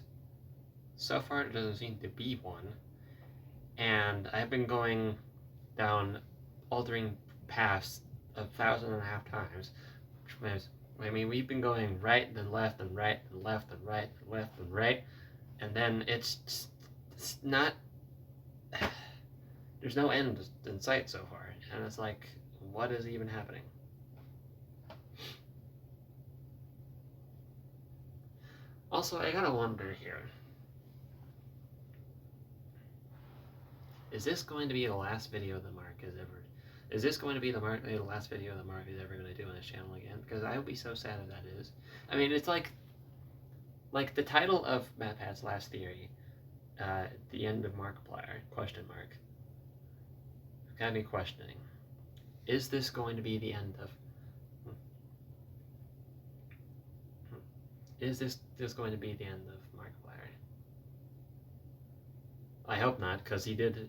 so far there doesn't seem to be one. And I've been going down altering paths 1,500 times. I mean, we've been going right, then left, and right, and left, and right, and left, and right. And then it's not... There's no end in sight so far. And it's like, what is even happening? Also, I gotta wonder here. Is this going to be the last video that Mark has ever... Is this going to be the last video that Mark is ever going to do on his channel again? Because I would be so sad if that is. I mean, it's like the title of MatPat's last theory, the end of Markiplier, question mark. Got me questioning. Is this going to be the end of... Is this going to be the end of Markiplier? I hope not, because he did,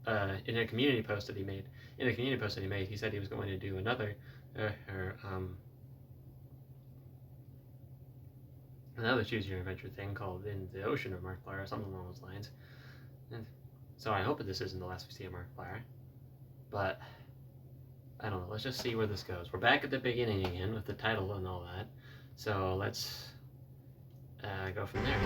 in a community post that he made, he said he was going to do another Choose Your Adventure thing called In the Ocean of Markiplier or something along those lines. And so I hope that this isn't the last we see of Markiplier. But I don't know. Let's just see where this goes. We're back at the beginning again with the title and all that. So let's go from there.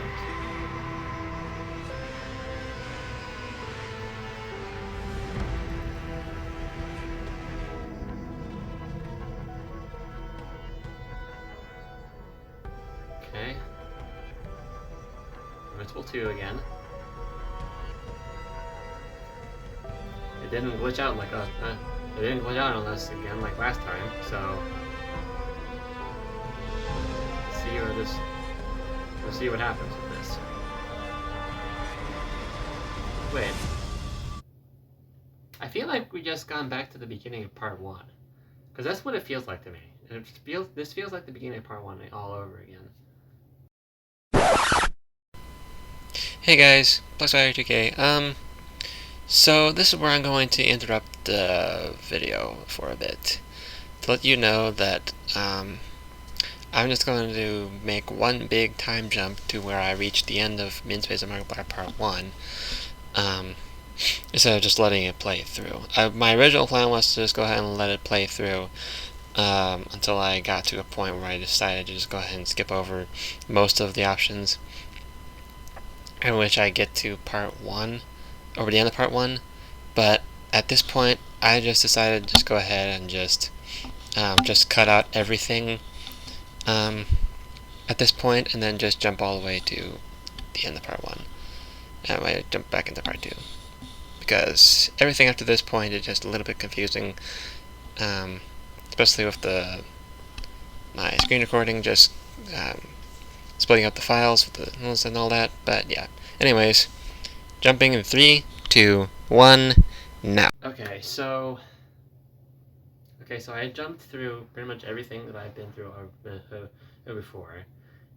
Okay. Invincible 2 again. It didn't glitch out like it didn't glitch out on us again like last time, so let's see what happens with this. Wait. I feel like we just gone back to the beginning of part 1. Because that's what it feels like to me. This feels like the beginning of part 1 all over again. Hey guys, PlusFire2K. So this is where I'm going to interrupt the video for a bit to let you know that I'm just going to make one big time jump to where I reach the end of Minspace of Markiplier Part 1, instead of just letting it play through. My original plan was to just go ahead and let it play through until I got to a point where I decided to just go ahead and skip over most of the options, in which I get to Part 1, over the end of Part 1, but at this point I just decided to just go ahead and just cut out everything at this point, and then just jump all the way to the end of Part 1, and I jump back into Part 2, because everything after this point is just a little bit confusing, especially with my screen recording just splitting up the files with the notes and all that. But yeah, anyways, jumping in 3, 2, 1, now. Okay, so I jumped through pretty much everything that I've been through before,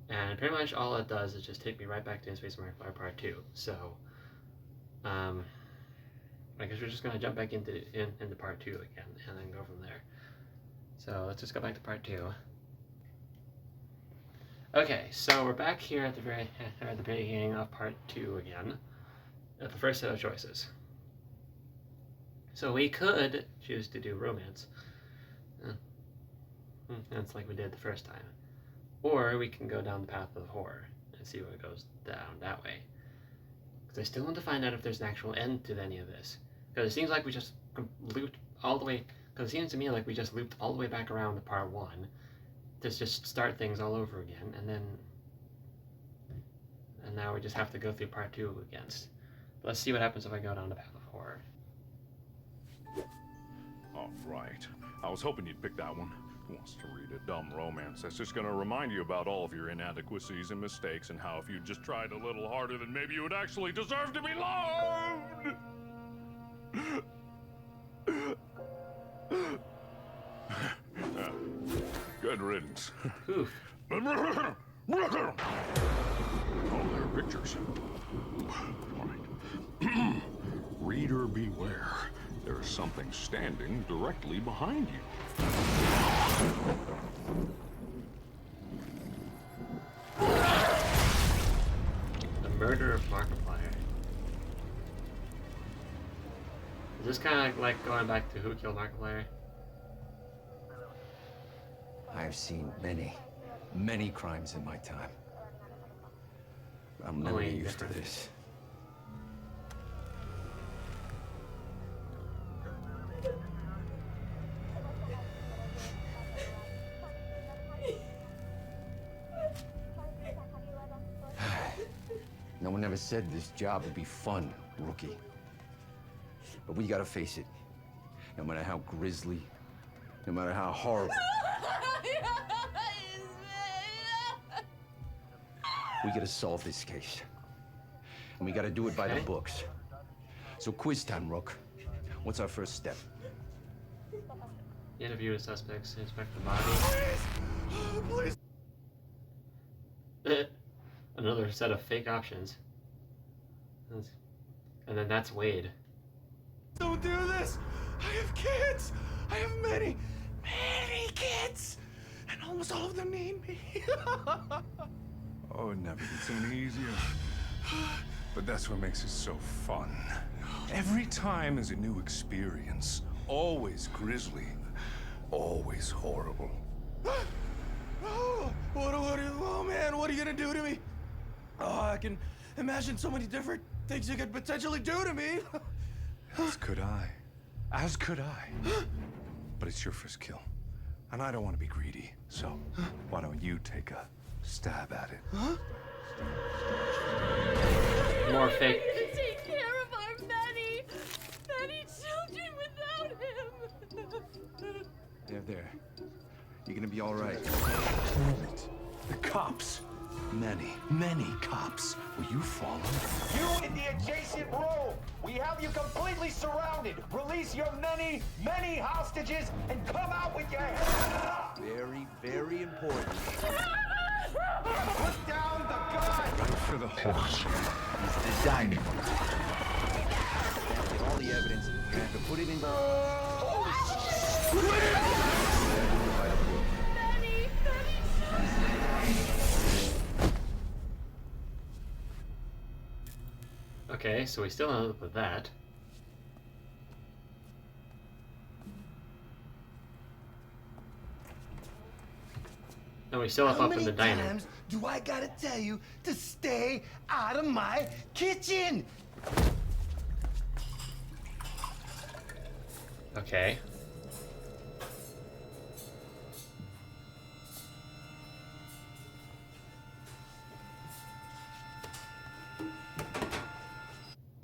and pretty much all it does is just take me right back to Space Markiplier Part 2. So I guess we're just gonna jump back into Part 2 again, and then go from there. So let's just go back to Part 2. Okay, so we're back here at the beginning of Part 2 again, at the first set of choices. So we could choose to do romance. That's like we did the first time. Or we can go down the path of horror and see what goes down that way. Because I still want to find out if there's an actual end to any of this. Because it seems like we just looped all the way, because it seems to me like we just looped all the way back around to Part 1 to just start things all over again, and now we just have to go through Part 2 again. Let's see what happens if I go down the path of horror. All right. I was hoping you'd pick that one. Who wants to read a dumb romance that's just gonna remind you about all of your inadequacies and mistakes and how if you just tried a little harder, then maybe you would actually deserve to be loved? Good riddance. Oh, there are pictures. All right. Reader beware. There is something standing directly behind you. The murder of Markiplier. Is this kind of like going back to Who Killed Markiplier? I've seen many crimes in my time. I'm never Only used to different. this. No one ever said this job would be fun, rookie. But we gotta face it. No matter how grisly, no matter how horrible, we gotta solve this case. And we gotta do it by the books. So quiz time, Rook. What's our first step? Interview the suspects, inspect the body. Please. Another set of fake options. And then that's Wade. Don't do this! I have kids! I have many kids! And almost all of them need me. Oh, it never gets any easier. But that's what makes it so fun. Every time is a new experience. Always grisly. Always horrible. Oh, oh man, what are you gonna do to me? Oh, I can imagine so many different things you could potentially do to me. As could I. As could I. But it's your first kill. And I don't want to be greedy. So, why don't you take a stab at it? Huh? More fake. Take care of our many children without him. There. You're gonna be all right. The cops. Many cops. Will you follow? You in the adjacent row! We have you completely surrounded! Release your many hostages and come out with your head up! Very important. Put down the gun! Right for the horse. He's designing. Get all the evidence and have to put it in. Okay, so we still end up with that. And we still up in the diner. How many times do I gotta tell you to stay out of my kitchen? Okay.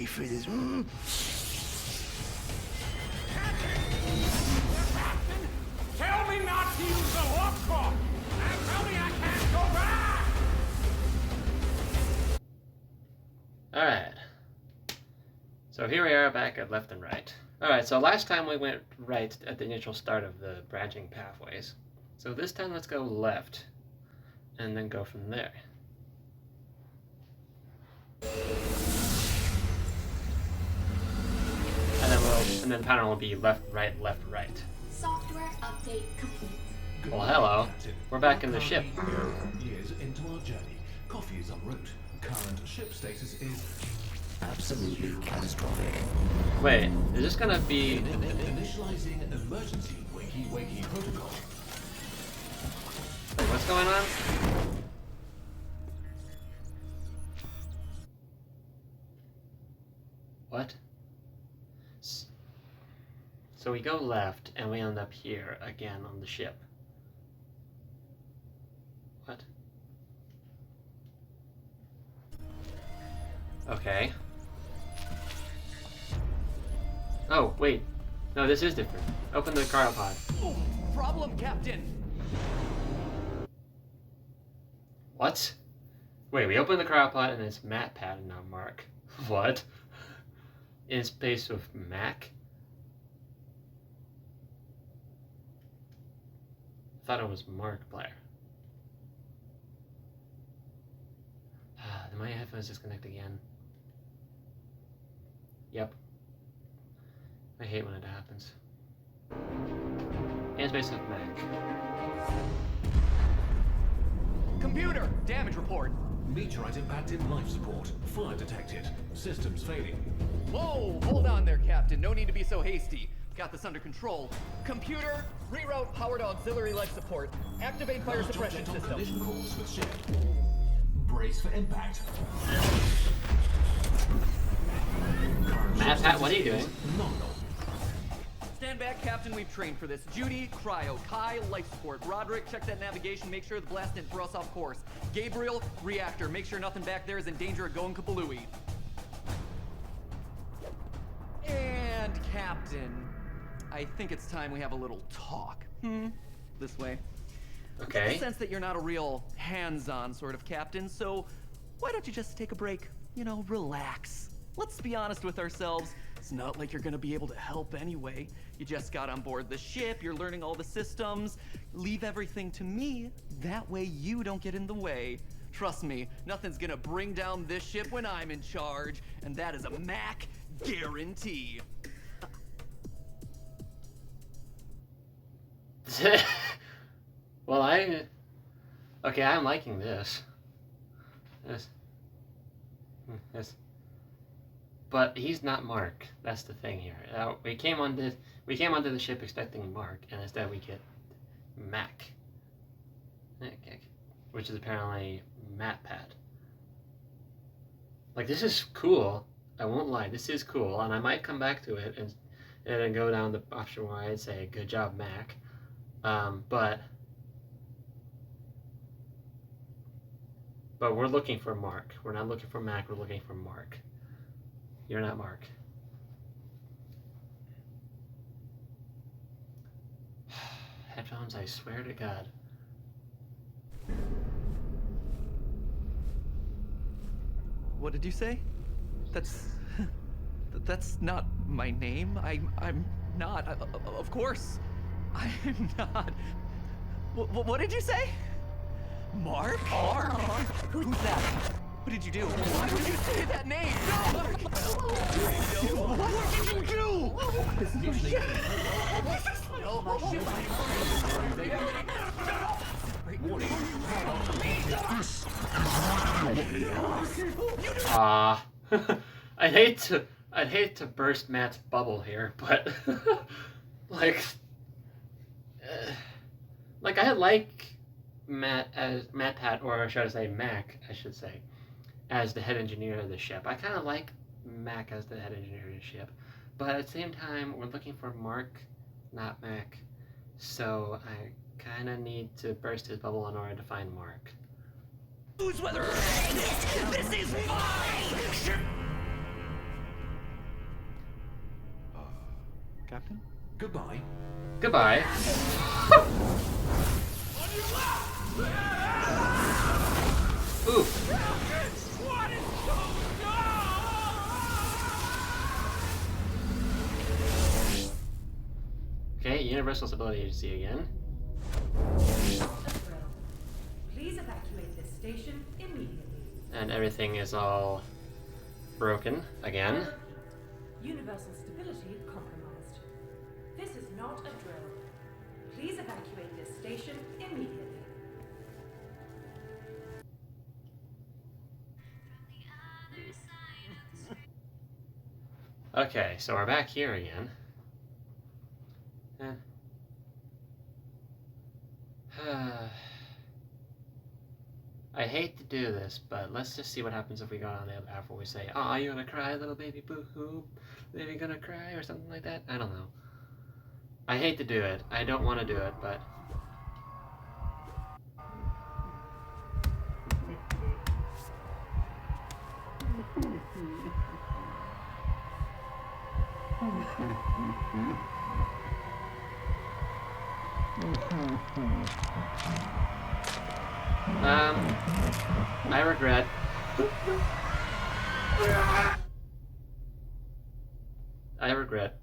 For this. Tell me not to use the lock book! And tell me I can't go back! Alright. So here we are back at left and right. Alright, so last time we went right at the initial start of the branching pathways. So this time let's go left. And then go from there. And then the pattern will be left, right, left, right. Software update complete. Well, hello. We're back in the ship. Years into our journey. Coffee is en route. Current ship status is absolutely catastrophic. Wait, is this gonna be... Initializing emergency wakey protocol. Wait, what's going on? What? So we go left, and we end up here again on the ship. What? Okay. Oh, wait. No, this is different. Open the cargo pod. problem, Captain? What? Wait, we opened the cryopod and it's MatPat and not Mark. What? In space with Mac? I thought it was Markiplier. My headphones disconnect again. Yep. I hate when it happens. And space with Mac. Computer, damage report. Meteorite impacted life support. Fire detected. Systems failing. Whoa, hold on there, Captain. No need to be so hasty. Got this under control. Computer, reroute power to auxiliary life support. Activate fire suppression system. Collision course with ship. Brace for impact. MatPat, what are you doing? Nominal. Stand back, Captain. We've trained for this. Judy, cryo. Kai, life support. Roderick, check that navigation. Make sure the blast didn't throw us off course. Gabriel, reactor. Make sure nothing back there is in danger of going kablooey. And Captain, I think it's time we have a little talk. This way. Okay. I get the sense that you're not a real hands-on sort of captain, so why don't you just take a break? You know, relax. Let's be honest with ourselves. It's not like you're gonna be able to help anyway. You just got on board the ship, you're learning all the systems. Leave everything to me. That way you don't get in the way. Trust me, nothing's gonna bring down this ship when I'm in charge, and that is a Mac guarantee. Well, okay, I'm liking this. This. But he's not Mark. That's the thing here. We came onto the ship expecting Mark, and instead we get Mac, which is apparently MatPat. Like, this is cool. I won't lie, this is cool, and I might come back to it and then go down the option where I'd say, "Good job, Mac." But we're looking for Mark. We're not looking for Mac. We're looking for Mark. You're not Mark. Headphones, I swear to God. What did you say? That's not my name. I'm not. Of course, I'm not. What did you say? Mark? Mark? Who's that? What did you do? Why would you say that name? No! What did you do? I'd hate to burst Matt's bubble here, but like I like Matt as MatPat, or should I say Mac, I should say, as the head engineer of the ship. I kind of like Mac as the head engineer of the ship, but at the same time, we're looking for Mark, not Mac. So I kind of need to burst his bubble in order to find Mark. Who's whether this is my ship? Captain? Goodbye. Goodbye. Ooh. Okay, Universal Stability Agency again. Please evacuate this station immediately. And everything is all broken again. Universal stability compromised. This is not a drill. Please evacuate this station immediately. Okay, so we're back here again. I hate to do this, but let's just see what happens if we go on the after we say, "Oh, you gonna cry, little baby, boo-hoo? Baby gonna cry," or something like that. I don't know. I hate to do it. I don't want to do it, but I regret. I regret.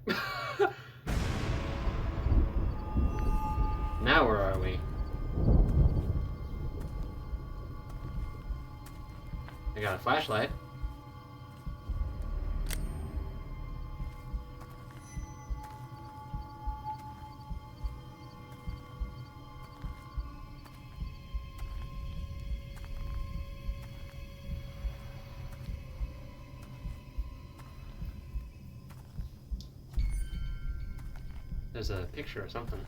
Now where are we? I got a flashlight. There's a picture or something.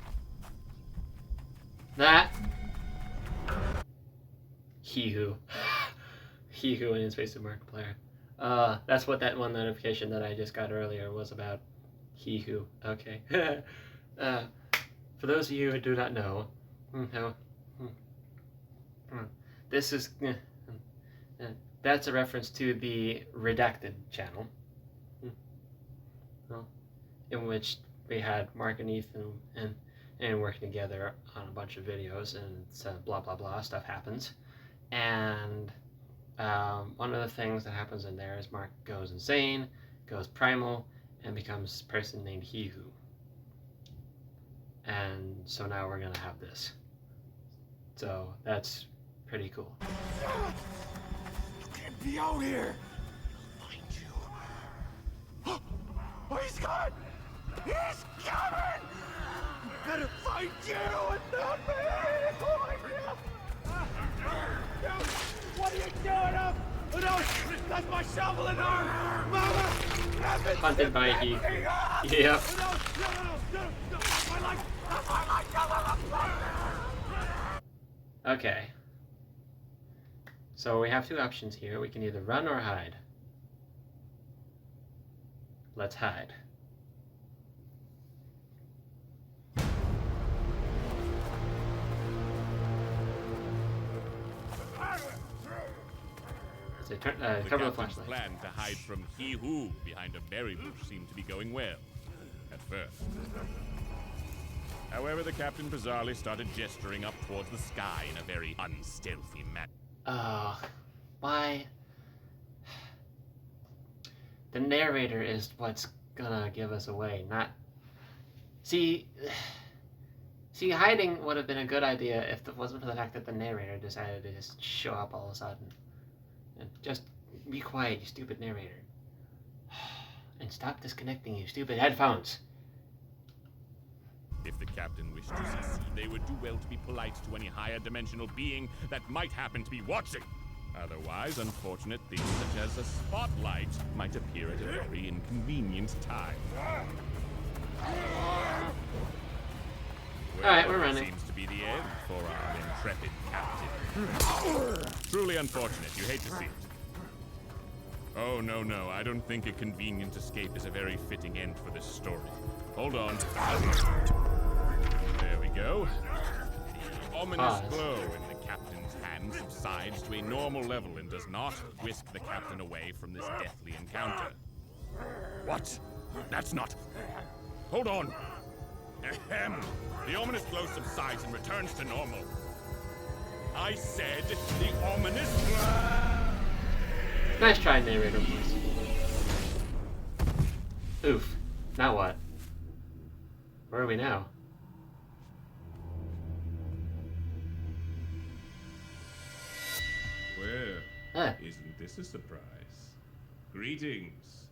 That he who in his face of Markiplier. That's what that one notification that I just got earlier was about. He who. Okay. For those of you who do not know, this is that's a reference to the Redacted channel, in which we had Mark and Ethan and working together on a bunch of videos, and blah blah blah stuff happens, and one of the things that happens in there is Mark goes insane, goes primal, and becomes a person named He Who. And so now we're gonna have this. So that's pretty cool. You can't be out here. I'll find you. Oh, he's coming! He's coming! I'm gonna find you and not me! Oh my God! What are you doing up? Oh no! That's my shovel and arm! Mama! Hunted by He. Yep. No! Okay. So we have two options here. We can either run or hide. Let's hide. So cover the flashlight. Plan to hide from He Who behind a berry bush seemed to be going well, at first. However, the captain bizarrely started gesturing up towards the sky in a very unstealthy manner. Why? The narrator is what's gonna give us away, not... See, hiding would have been a good idea if it wasn't for the fact that the narrator decided to just show up all of a sudden. And just be quiet, you stupid narrator. And stop disconnecting, you stupid headphones. If the captain wished to succeed, they would do well to be polite to any higher dimensional being that might happen to be watching. Otherwise, unfortunate things such as a spotlight might appear at a very inconvenient time. Well, alright, we're running. Seems to be the end for our intrepid captain. Truly unfortunate. You hate to see it. Oh, no. I don't think a convenient escape is a very fitting end for this story. Hold on. There we go. The ominous glow in the captain's hand subsides to a normal level and does not whisk the captain away from this deathly encounter. What? That's not... Hold on. Ahem. The ominous glow subsides and returns to normal. I said the ominous glow. Nice try, narrator voice. Oof. Now what? Where are we now? Well, isn't this a surprise? Greetings.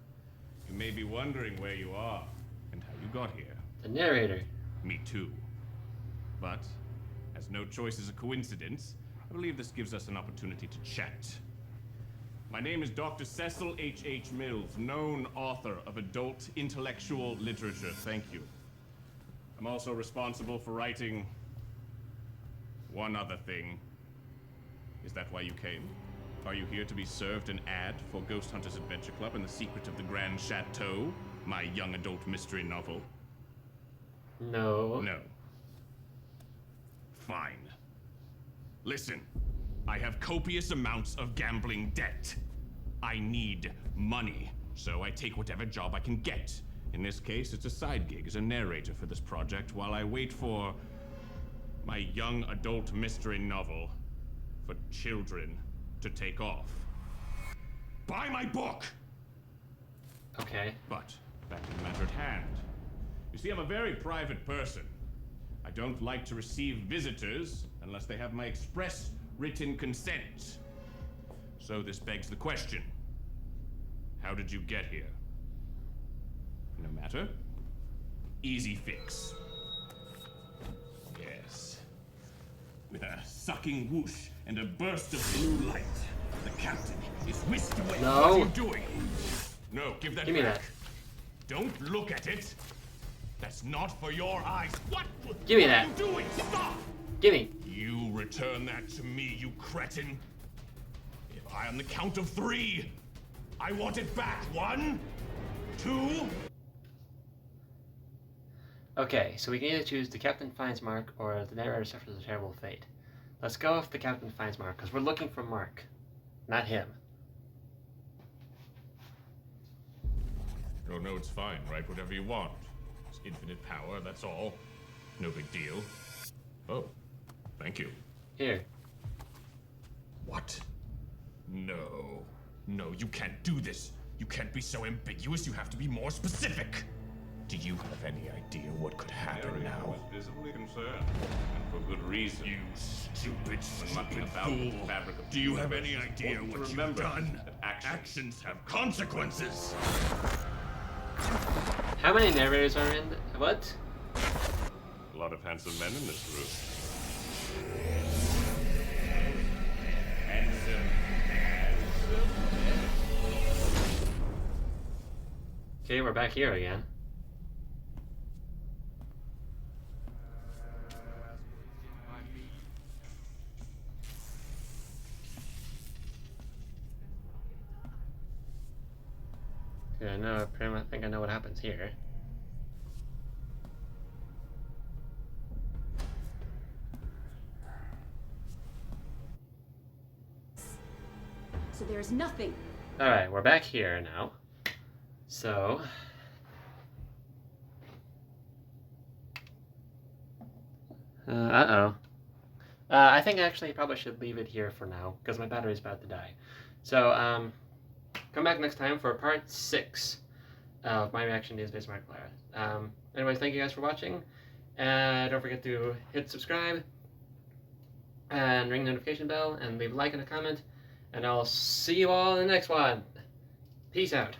You may be wondering where you are and how you got here. The narrator. Me too. But, as no choice is a coincidence, I believe this gives us an opportunity to chat. My name is Dr. Cecil H.H. Mills, known author of adult intellectual literature. Thank you. I'm also responsible for writing one other thing. Is that why you came? Are you here to be served an ad for Ghost Hunters Adventure Club and the Secret of the Grand Chateau, my young adult mystery novel? No. No. Fine. Listen, I have copious amounts of gambling debt. I need money, so I take whatever job I can get. In this case, it's a side gig as a narrator for this project while I wait for my young adult mystery novel for children to take off. Buy my book! Okay. But back to the matter at hand. You see, I'm a very private person. I don't like to receive visitors unless they have my express written consent. So this begs the question. How did you get here? No matter. Easy fix. Yes. With a sucking whoosh and a burst of blue light, the captain is whisked away. No. What are you doing? No, give that Give me back. that. Don't look at it. That's not for your eyes. What? Give me what that. are you doing? Stop! Give me. You return that to me, you cretin. If I, on the count of 3, I want it back. 1, 2. Okay, so we can either choose the captain finds Mark or the narrator suffers a terrible fate. Let's go with the captain finds Mark, because we're looking for Mark, not him. Oh, no, it's fine. Write whatever you want. It's infinite power, that's all. No big deal. Oh, thank you. Here. What? No. No, you can't do this. You can't be so ambiguous. You have to be more specific. Do you have any idea what could happen now? was visibly concerned, and for good reason. You stupid fool. Do you have any idea what you've done? Actions have consequences. How many narrators are in? What? A lot of handsome men in this room. Okay, we're back here again. Yeah, I know. Pretty much think I know what happens here. So there's nothing. All right, we're back here now. So. I think actually I probably should leave it here for now because my battery's about to die. So, come back next time for part 6 of my reaction to Space Markiplier. Anyways, thank you guys for watching. Don't forget to hit subscribe and ring the notification bell and leave a like and a comment. And I'll see you all in the next one. Peace out.